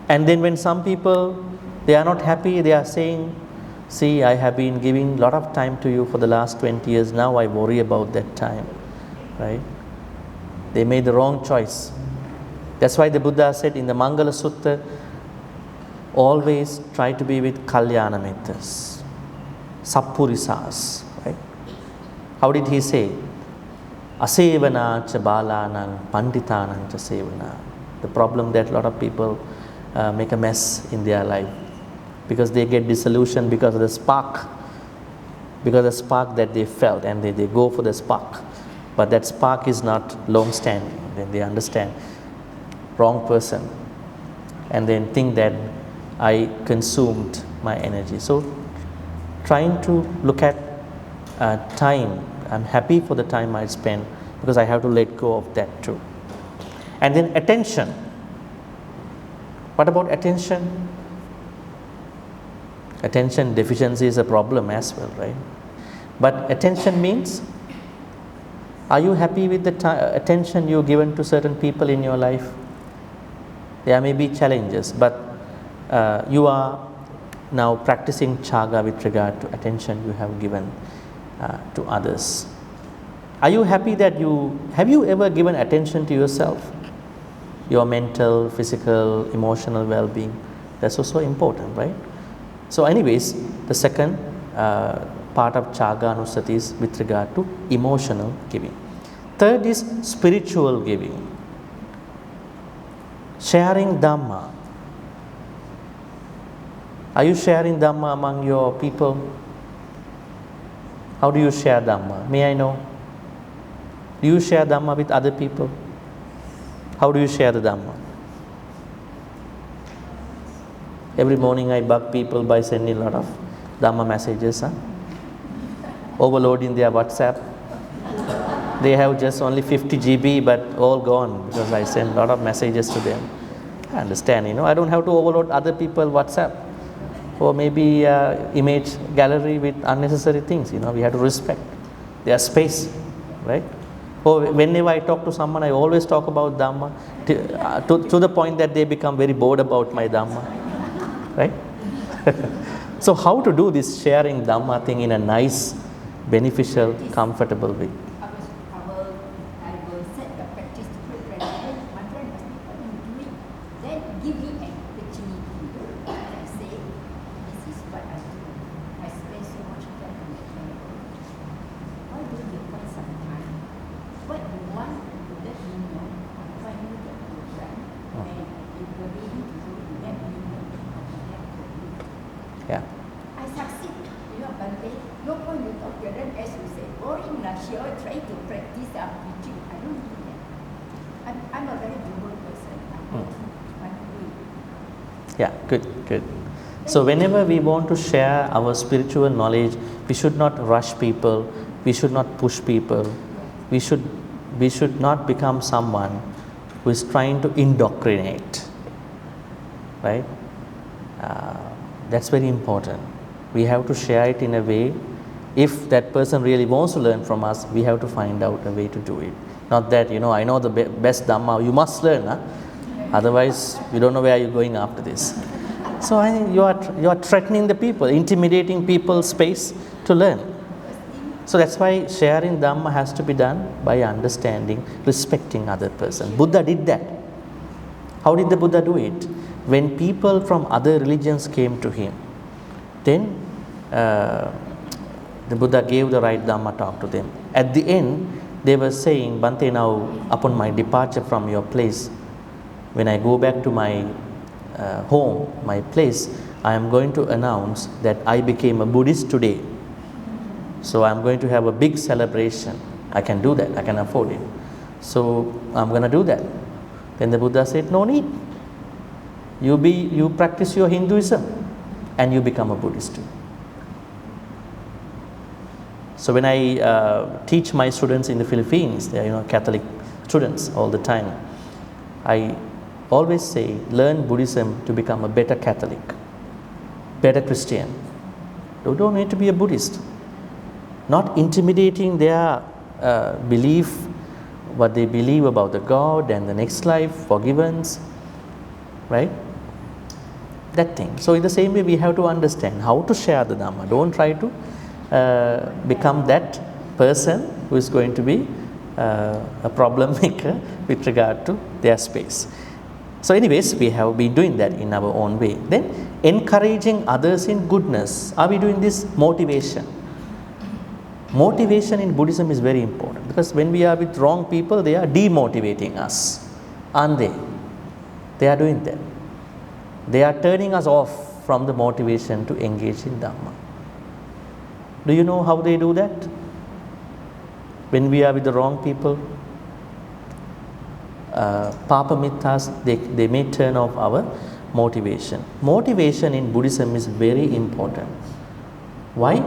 And then when some people, they are not happy, they are saying, see, I have been giving a lot of time to you for the last 20 years, now I worry about that time, right? They made the wrong choice. That's why the Buddha said in the Mangala Sutta, always try to be with Kalyana Mittas, Sappurisas, right? How did he say? Asevana cha balanang panditanang cha sevana. The problem that a lot of people make a mess in their life because they get disillusioned because of the spark, that they felt, and they go for the spark. But that spark is not long standing. Then they understand wrong person and then think that I consumed my energy. So trying to look at time. I'm happy for the time I spend because I have to let go of that too. And then attention. What about attention? Attention deficiency is a problem as well, right? But attention means, are you happy with the attention you've given to certain people in your life? There may be challenges, but you are now practicing cāgā with regard to attention you have given to others. Are you happy that have you ever given attention to yourself? Your mental, physical, emotional well-being. That's also important, right? So anyways, the second part of Cāgānussati is with regard to emotional giving. Third is spiritual giving. Sharing Dhamma. Are you sharing Dhamma among your people? How do you share Dhamma? May I know? Do you share Dhamma with other people? How do you share the Dhamma? Every morning I bug people by sending a lot of Dhamma messages, overloading their WhatsApp. They have just only 50 GB but all gone because I send a lot of messages to them. I understand, I don't have to overload other people WhatsApp or maybe image gallery with unnecessary things, we have to respect. their space, right? Or whenever I talk to someone, I always talk about Dhamma to the point that they become very bored about my Dhamma, right? So how to do this sharing Dhamma thing in a nice, beneficial, comfortable way? I will set the practice to my friend. My friend must be able to do it. Then give me an opportunity. I say, this is what I do. I spend so much time on the chemical. Why don't you find some time? What you want to let me know, I'll find you the program. And if you're ready to do it, let me know. I'll be happy to do it. Yeah. I succeed. Bhante, no point you talk to them as you say, boring lah, she always try to practice preaching. I don't do that. I'm a very humble person. I do it. Yeah, good. So whenever we want to share our spiritual knowledge, we should not rush people, we should not push people, we should not become someone who is trying to indoctrinate, right? That's very important. We have to share it in a way, if that person really wants to learn from us, we have to find out a way to do it. Not that, I know the best Dhamma, you must learn, huh? Otherwise you don't know where you're going after this. So I think you are threatening the people, intimidating people's space to learn. So that's why sharing Dhamma has to be done by understanding, respecting other person. Buddha did that. How did the Buddha do it? When people from other religions came to him, then the Buddha gave the right Dhamma talk to them. At the end, they were saying, Bhante, now upon my departure from your place, when I go back to my home, my place, I am going to announce that I became a Buddhist today. So I am going to have a big celebration. I can do that, I can afford it. So I am going to do that. Then the Buddha said, no need. You practice your Hinduism and you become a Buddhist too. So when I teach my students in the Philippines, they are Catholic students all the time, I always say, learn Buddhism to become a better Catholic, better Christian. You don't need to be a Buddhist. Not intimidating their belief, what they believe about the God and the next life, forgiveness, right? That thing. So in the same way, we have to understand how to share the Dhamma. Don't try to become that person who is going to be a problem maker with regard to their space. So anyways, we have been doing that in our own way. Then encouraging others in goodness. Are we doing this? Motivation. Motivation in Buddhism is very important, because when we are with wrong people, they are demotivating us, aren't they? They are doing that. They are turning us off from the motivation to engage in Dhamma. Do you know how they do that? When we are with the wrong people, Papa Mittas, they may turn off our motivation. Motivation in Buddhism is very important. Why?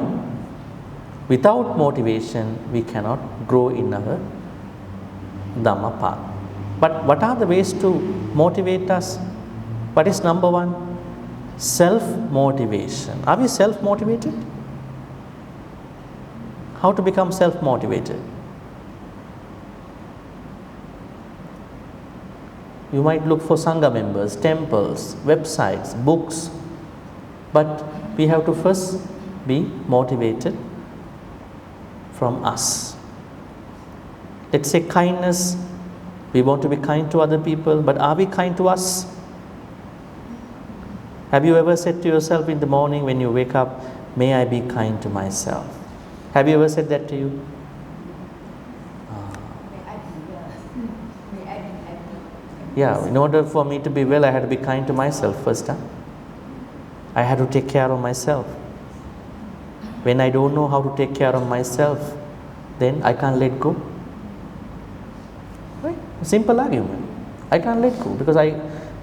Without motivation, we cannot grow in our Dhamma path. But what are the ways to motivate us? What is number one? Self-motivation. Are we self-motivated? How to become self-motivated? You might look for Sangha members, temples, websites, books, but we have to first be motivated from us. Let's say kindness, we want to be kind to other people, but are we kind to us? Have you ever said to yourself in the morning when you wake up, may I be kind to myself? Have you ever said that to you? May I be well? May I be happy? Yeah, in order for me to be well, I had to be kind to myself first. I had to take care of myself. When I don't know how to take care of myself, then I can't let go. Right? Simple argument. I can't let go, because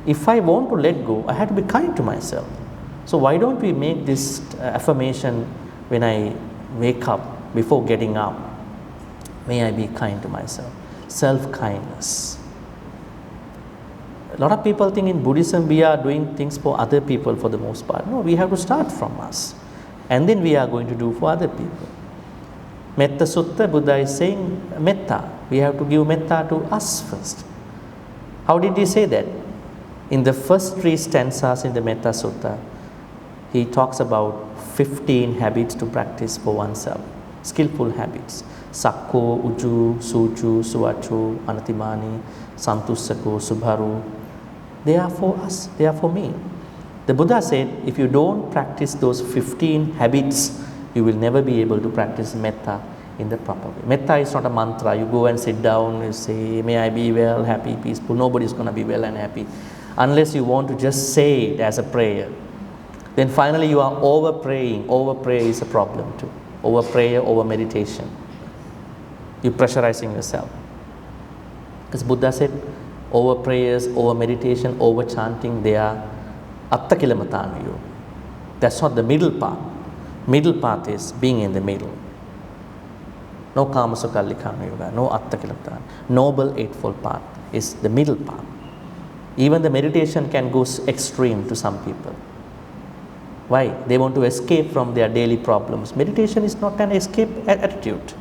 if I want to let go, I have to be kind to myself. So why don't we make this affirmation when I wake up, before getting up? May I be kind to myself. Self-kindness. A lot of people think in Buddhism we are doing things for other people for the most part. No, we have to start from us. And then we are going to do for other people. Metta Sutta, Buddha is saying metta. We have to give metta to us first. How did he say that? In the first 3 stanzas in the Metta Sutta, he talks about 15 habits to practice for oneself. Skillful habits. Sakko, Uju, Suju, Suvachu, Anatimani, Santussako, Subharu. They are for us, they are for me. The Buddha said, if you don't practice those 15 habits, you will never be able to practice metta in the proper way. Metta is not a mantra. You go and sit down, you say, may I be well, happy, peaceful. Nobody is going to be well and happy unless you want to just say it as a prayer. Then finally you are over praying. Over prayer is a problem too. Over prayer, over meditation. You're pressurizing yourself. Because Buddha said, over prayers, over meditation, over chanting, they are attakilamatanayu. That's not the middle path. Middle path is being in the middle. No kāmasukhallikāna yoga, no attakilamatana. Noble Eightfold Path is the middle path. Even the meditation can go extreme to some people. Why? They want to escape from their daily problems. Meditation is not an escape attitude.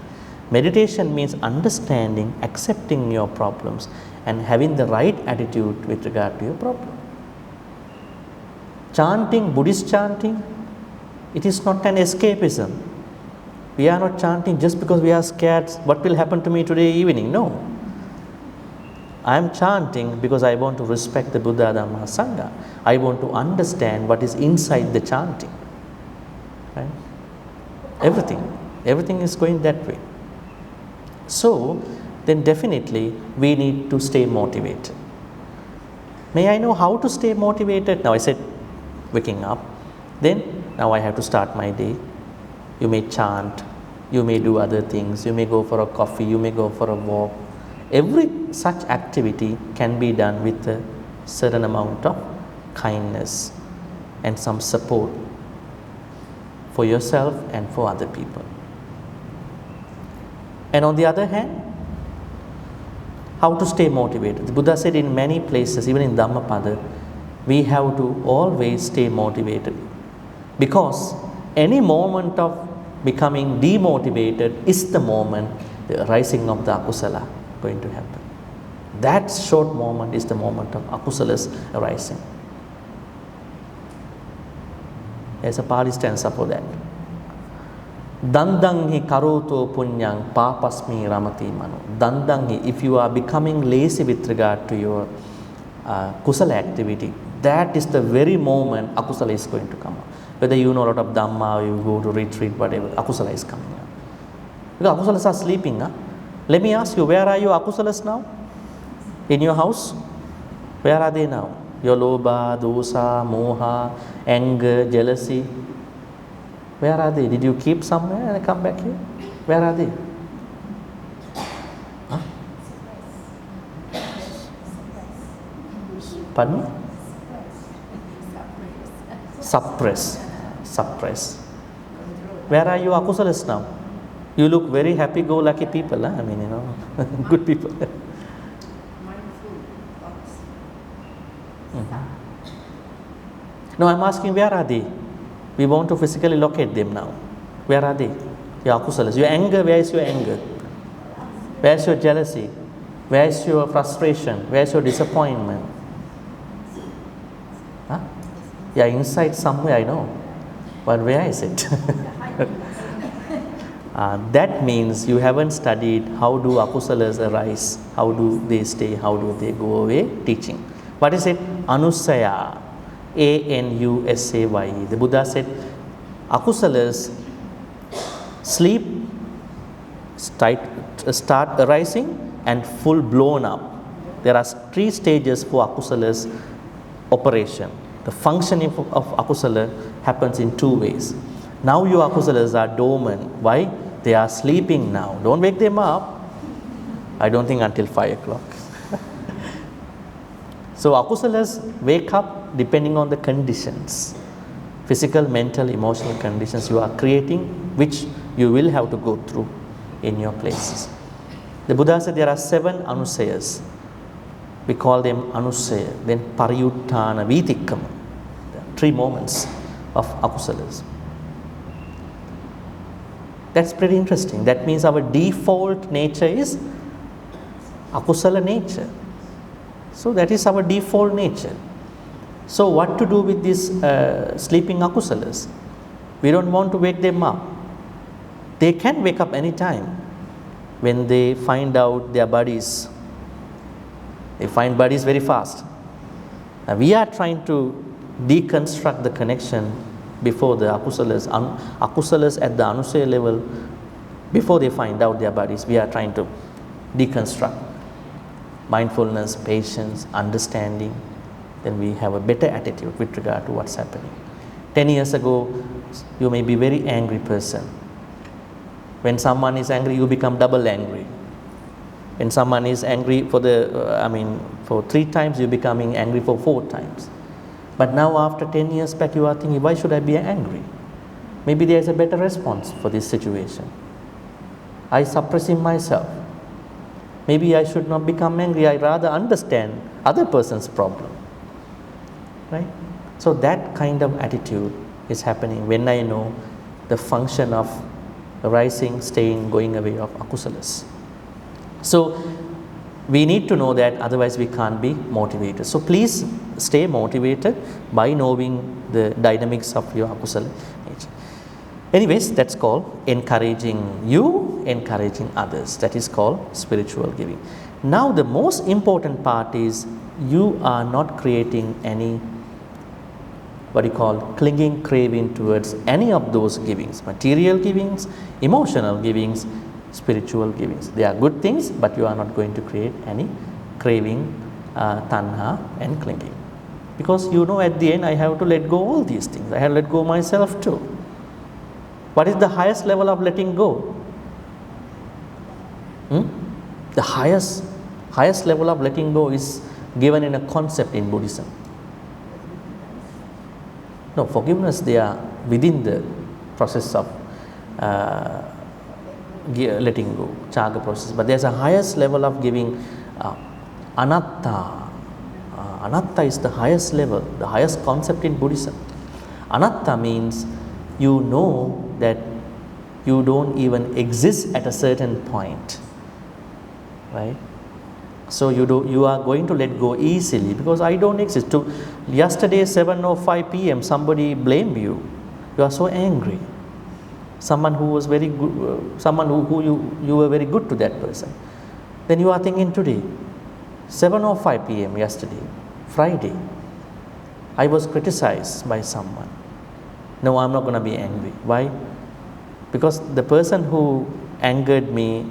Meditation means understanding, accepting your problems, and having the right attitude with regard to your problem. Chanting, Buddhist chanting, it is not an escapism. We are not chanting just because we are scared what will happen to me today evening. No. I am chanting because I want to respect the Buddha, Dhamma, Sangha. I want to understand what is inside the chanting. Right? Everything is going that way. So, then definitely we need to stay motivated. May I know how to stay motivated? Now I said waking up. Then now I have to start my day. You may chant, you may do other things, you may go for a coffee, you may go for a walk. Every such activity can be done with a certain amount of kindness and some support for yourself and for other people. And on the other hand, how to stay motivated? The Buddha said in many places, even in Dhammapada, we have to always stay motivated. Because any moment of becoming demotivated is the moment the rising of the akusala going to happen. That short moment is the moment of akusalas arising. There's a Pāli stanza for that. Dandangi karoto punyang papasmi ramati mano. Dandangi, if you are becoming lazy with regard to your kusala activity, that is the very moment akusala is going to come up. Whether you know a lot of Dhamma or you go to retreat, whatever, akusala is coming up. Because akusalas are sleeping. Huh? Let me ask you, where are your akusalas now? In your house? Where are they now? Your lobha, dosa, moha, anger, jealousy. Where are they? Did you keep somewhere and come back here? Where are they? Huh? Pardon me? Suppress. Where are your akusalas now? You look very happy-go-lucky people. Huh? I mean, you know, good people. Mindful thoughts. No, I'm asking, where are they? We want to physically locate them now. Where are they? Your akusalas. Your anger, where is your anger? Where is your jealousy? Where is your frustration? Where is your disappointment? Huh? Yeah, inside somewhere, I know. But where is it? That means you haven't studied how do akusalas arise, how do they stay, how do they go away, teaching. What is it? Anusaya. A-N-U-S-A-Y-E. The Buddha said, akusalas sleep, start arising and full blown up. There are 3 stages for akusalas operation. The functioning of akusala happens in 2 ways. Now your akusalas are dormant. Why? They are sleeping now. Don't wake them up. I don't think until 5 o'clock. So akusalas wake up depending on the conditions. Physical, mental, emotional conditions you are creating, which you will have to go through in your places. The Buddha said there are 7 anusayas. We call them anusaya. Then pariyuttana, vitikkama. 3 moments of akusalas. That's pretty interesting. That means our default nature is akusala nature. So that is our default nature. So what to do with these sleeping akusalas? We don't want to wake them up. They can wake up anytime when they find out their bodies. They find bodies very fast. Now we are trying to deconstruct the connection before the akusalas at the anusaya level, before they find out their bodies. We are trying to deconstruct mindfulness, patience, understanding. Then we have a better attitude with regard to what's happening. 10 years ago, you may be a very angry person. When someone is angry, you become double angry. When someone is angry for for 3 times, you're becoming angry for 4 times. But now after 10 years back, you are thinking, why should I be angry? Maybe there is a better response for this situation. I suppressing myself. Maybe I should not become angry. I rather understand other person's problem. Right? So that kind of attitude is happening when I know the function of arising, staying, going away of akusalas. So we need to know that, otherwise we can't be motivated. So please stay motivated by knowing the dynamics of your akusala nature. Anyways, that's called encouraging you, encouraging others. That is called spiritual giving. Now the most important part is you are not creating any clinging, craving towards any of those givings, material givings, emotional givings, spiritual givings. They are good things, but you are not going to create any craving, tanha and clinging. Because you know at the end I have to let go all these things. I have to let go myself too. What is the highest level of letting go? The highest level of letting go is given in a concept in Buddhism. No, forgiveness, they are within the process of letting go, cāgā process. But there's a highest level of giving, anatta. Anatta is the highest level, the highest concept in Buddhism. Anatta means you know that you don't even exist at a certain point, right? So you are going to let go easily, because I don't exist. Yesterday 7:05 p.m. somebody blamed you. You are so angry. Someone who was very good, someone who you were very good to that person. Then you are thinking today, 7:05 p.m. yesterday, Friday, I was criticized by someone. No, I'm not going to be angry. Why? Because the person who angered me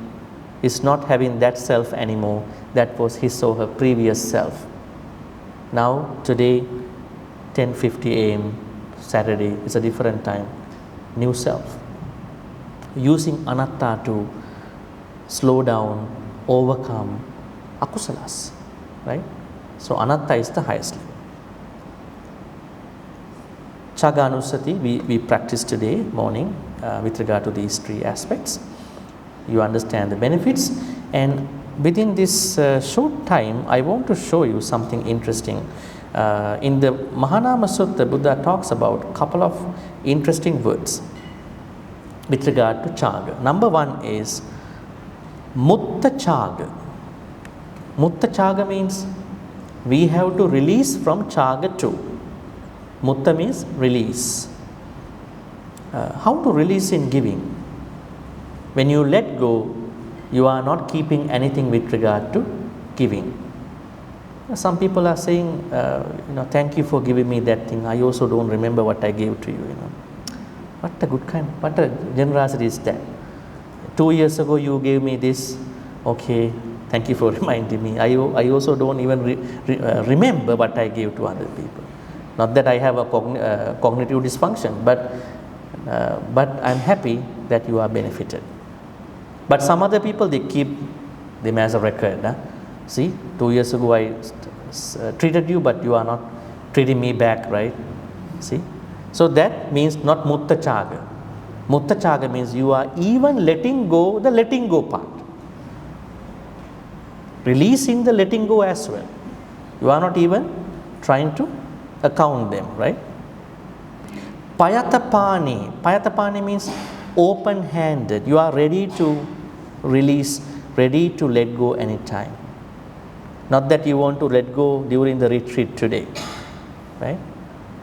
is not having that self anymore. That was his or her previous self. Now, today, 10:50 a.m., Saturday, is a different time, new self. Using anatta to slow down, overcome akusalas, right? So, anatta is the highest level. Cāgānussati, we practice today morning with regard to these 3 aspects. You understand the benefits, and within this short time, I want to show you something interesting. In the Mahanama Sutta, Buddha talks about a couple of interesting words with regard to cāgā. Number 1 is mutta cāgā. Mutta cāgā means we have to release from cāgā too. Mutta means release. How to release in giving? When you let go, you are not keeping anything with regard to giving. Some people are saying, thank you for giving me that thing. I also don't remember what I gave to you. What a generosity is that? 2 years ago you gave me this. Okay, thank you for reminding me. I also don't even remember what I gave to other people. Not that I have a cognitive dysfunction, but I'm happy that you are benefited. But some other people, they keep them as a record. See, 2 years ago I treated you, but you are not treating me back, right? See? So that means not mutta cāgā. Mutta cāgā means you are even letting go the letting go part. Releasing the letting go as well. You are not even trying to account them, right? Payatapani. Payatapani means open-handed. You are ready to release, ready to let go anytime. Not that you want to let go during the retreat today, right?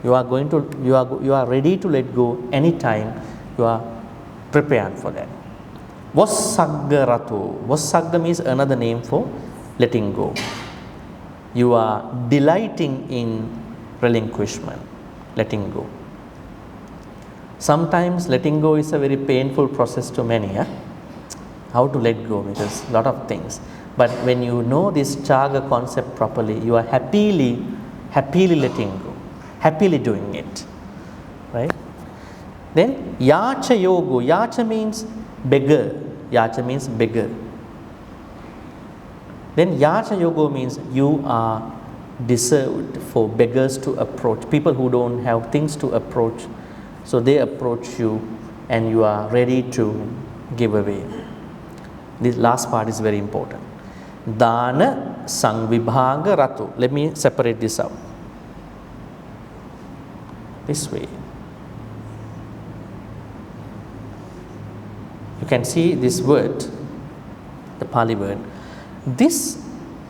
You are ready to let go anytime. You are prepared for that. Vassaggaratu. Vassagga means another name for letting go. You are delighting in relinquishment, letting go. Sometimes letting go is a very painful process to many. How to let go, because a lot of things. But when you know this cāgā concept properly, you are happily letting go, happily doing it, right? Then yacha yogo. Yacha means beggar. Yacha means beggar. Then yacha yogo means you are deserved for beggars to approach, people who don't have things to approach, so they approach you and you are ready to give away. This last part is very important. Dāna samvibhāga ratu. Let me separate this out. This way. You can see this word, the Pali word. This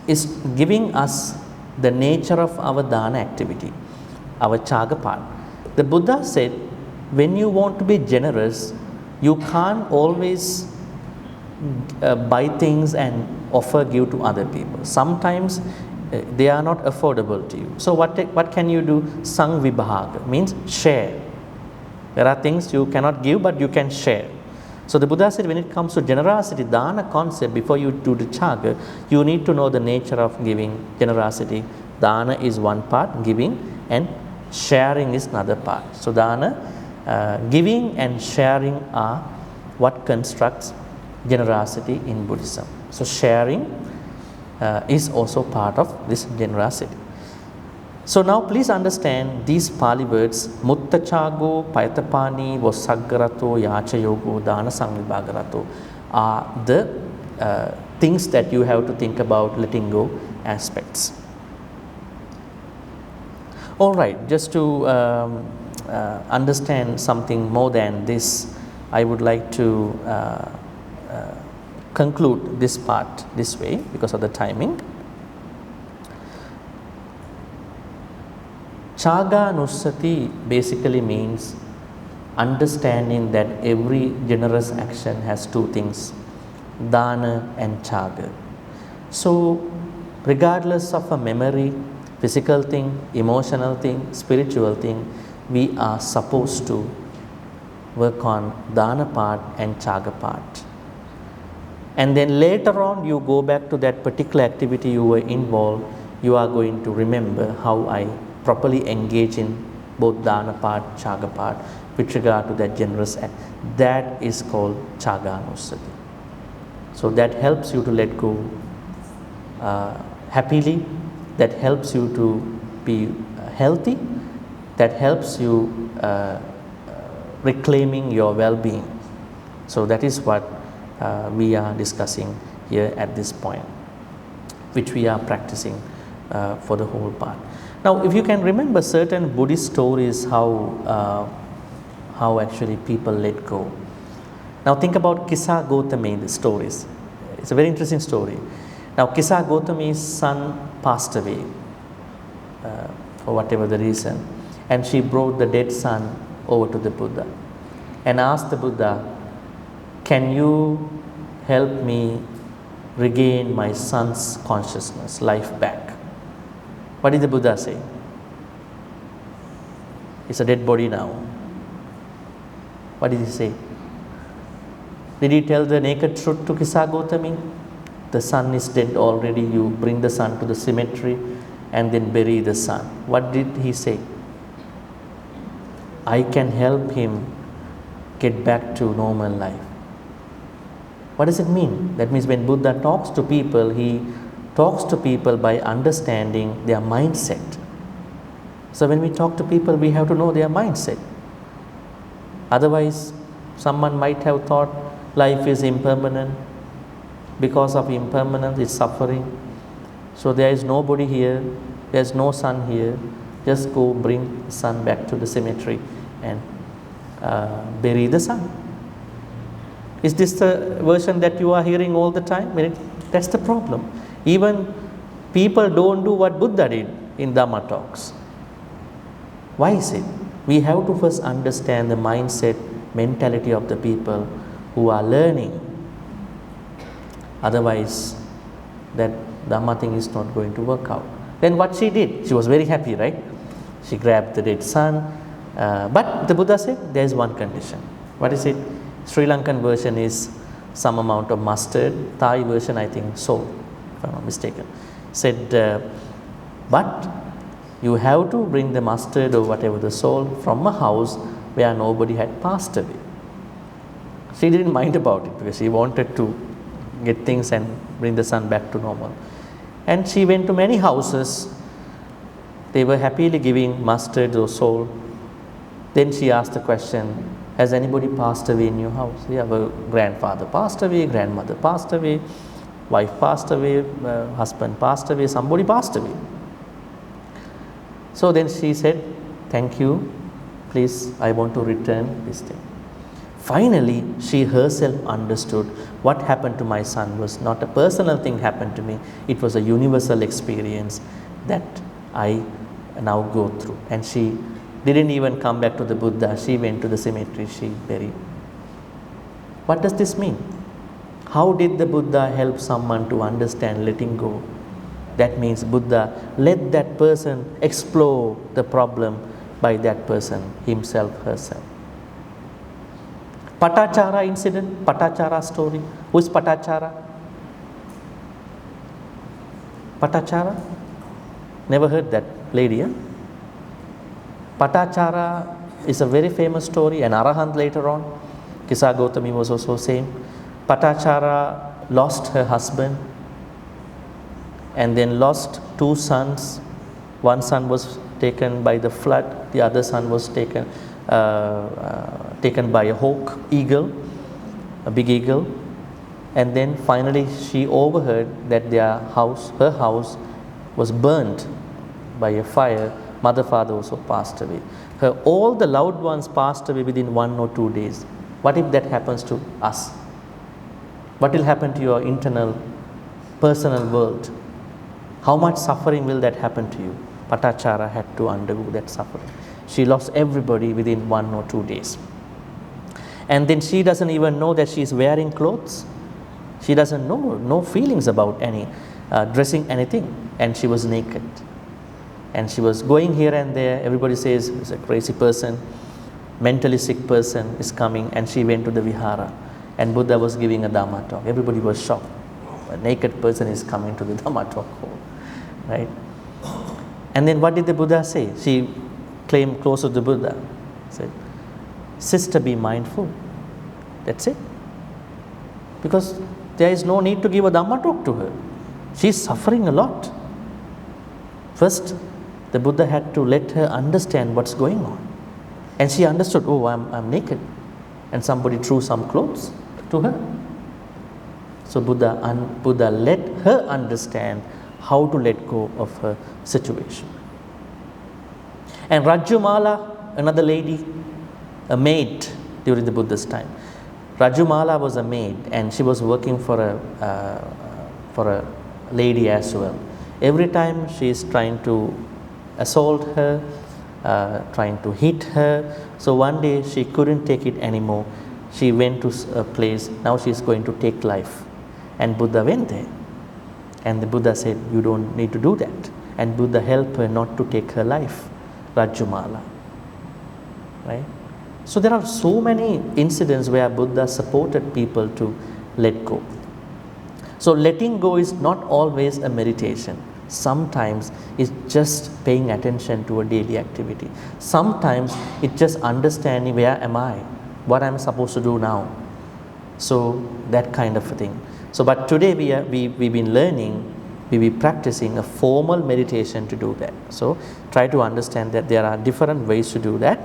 is giving us the nature of our dāna activity, our cāgā part. The Buddha said, when you want to be generous, you can't always buy things and give to other people. Sometimes they are not affordable to you. So what can you do? Samvibhāga means share. There are things you cannot give, but you can share. So the Buddha said, when it comes to generosity, dāna concept, before you do the cāgā, you need to know the nature of giving, generosity. Dāna is one part, giving, and sharing is another part. So dāna, giving and sharing are what constructs generosity in Buddhism. So sharing is also part of this generosity. So now please understand these Pali words, mutta cāgō, payatapani, vassaggaratu, yacha yogo, dāna samvibhāgaratu are the things that you have to think about letting go aspects. All right, just to understand something more than this, I would like to conclude this part this way because of the timing. Cāgānussati basically means understanding that every generous action has two things, dāna and cāgā. So regardless of a memory, physical thing, emotional thing, spiritual thing, we are supposed to work on dāna part and cāgā part. And then later on you go back to that particular activity you were involved, you are going to remember how I properly engage in both dāna part, cāgā part with regard to that generous act. That is called Cāgānussati. So that helps you to let go happily, that helps you to be healthy, that helps you reclaiming your well-being. So that is what we are discussing here at this point, which we are practicing for the whole part. Now, if you can remember certain Buddhist stories, how actually people let go. Now, think about Kisa Gotami, the stories. It's a very interesting story. Now, Kisa Gotami's son passed away for whatever the reason, and she brought the dead son over to the Buddha and asked the Buddha, can you help me regain my son's consciousness, life back? What did the Buddha say? It's a dead body now. What did he say? Did he tell the naked truth to Kisa Gotami? The son is dead already, you bring the son to the cemetery and then bury the son. What did he say? I can help him get back to normal life. What does it mean? That means when Buddha talks to people, he talks to people by understanding their mindset. So when we talk to people, we have to know their mindset. Otherwise, someone might have thought life is impermanent. Because of impermanence, it's suffering. So there is nobody here, there's no son here. Just go bring the son back to the cemetery and bury the son. Is this the version that you are hearing all the time? That's the problem. Even people don't do what Buddha did in Dhamma talks. Why is it? We have to first understand the mindset, mentality of the people who are learning. Otherwise, that Dhamma thing is not going to work out. Then what she did? She was very happy, right? She grabbed the dead son. But the Buddha said, there is one condition. What is it? Sri Lankan version is some amount of mustard. Thai version, I think, salt, if I'm not mistaken. Said, but you have to bring the mustard or whatever the salt from a house where nobody had passed away. She didn't mind about it because she wanted to get things and bring the son back to normal. And she went to many houses. They were happily giving mustard or salt. Then she asked the question, has anybody passed away in your house? Yeah, well, grandfather passed away, grandmother passed away, wife passed away, husband passed away, somebody passed away. So then she said, thank you, please, I want to return this thing. Finally, she herself understood what happened to my son was not a personal thing happened to me, it was a universal experience that I now go through. And she didn't even come back to the Buddha, she went to the cemetery, she buried. What does this mean? How did the Buddha help someone to understand letting go? That means Buddha let that person explore the problem by that person, himself, herself. Patachara incident, Patachara story. Who is Patachara? Patachara? Never heard that lady, huh? Patachara is a very famous story, an arahant later on. Kisa Gautami was also same. Patachara lost her husband and then lost two sons. One son was taken by the flood, the other son was taken by a hawk, eagle, a big eagle. And then finally she overheard that her house was burnt by a fire. Mother, father also passed away. All the loved ones passed away within 1 or 2 days. What if that happens to us? What will happen to your internal, personal world? How much suffering will that happen to you? Patachara had to undergo that suffering. She lost everybody within 1 or 2 days. And then she doesn't even know that she is wearing clothes. She doesn't know, no feelings about any, dressing anything. And she was naked. And she was going here and there. Everybody says, it's a crazy person, mentally sick person is coming. And she went to the vihara. And Buddha was giving a Dhamma talk. Everybody was shocked. A naked person is coming to the Dhamma talk hall, right? And then what did the Buddha say? She came close to the Buddha. Said, sister, be mindful. That's it. Because there is no need to give a Dhamma talk to her. She is suffering a lot. First, the Buddha had to let her understand what's going on. And she understood, oh, I'm naked. And somebody threw some clothes to her. So Buddha let her understand how to let go of her situation. And Rajumala, another lady, a maid during the Buddha's time. Rajumala was a maid and she was working for a lady as well. Every time she is trying to assault her, trying to hit her. So one day she couldn't take it anymore. She went to a place, now she is going to take life. And Buddha went there. And the Buddha said, you don't need to do that. And Buddha helped her not to take her life, Rajumala. Right? So there are so many incidents where Buddha supported people to let go. So letting go is not always a meditation. Sometimes it's just paying attention to a daily activity. Sometimes it's just understanding where am I, what I'm supposed to do now. So that kind of a thing. So but today we've been learning, we've been practicing a formal meditation to do that. So try to understand that there are different ways to do that.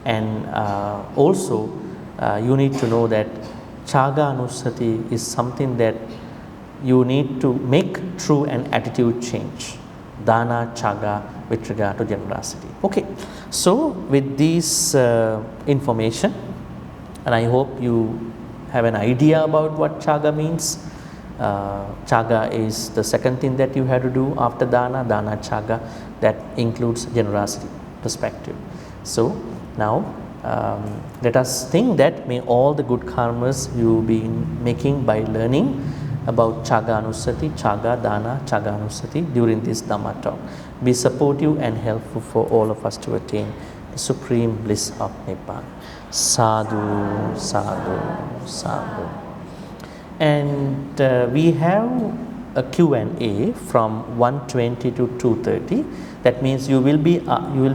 And also you need to know that Cāgānussati is something that you need to make through an attitude change. Dana, Cāgā, with regard to generosity. Okay, so with this information, and I hope you have an idea about what Cāgā means. Cāgā is the second thing that you have to do after dana, Cāgā, that includes generosity perspective. So now let us think that may all the good karmas you've been making by learning about Cāgānussati, Cāgā, Dana, Cāgānussati during this Dhamma talk be supportive and helpful for all of us to attain the supreme bliss of Nibbana. Sadhu, sadhu, sadhu. And we have a Q&A from 1:20 to 2:30. That means you will be able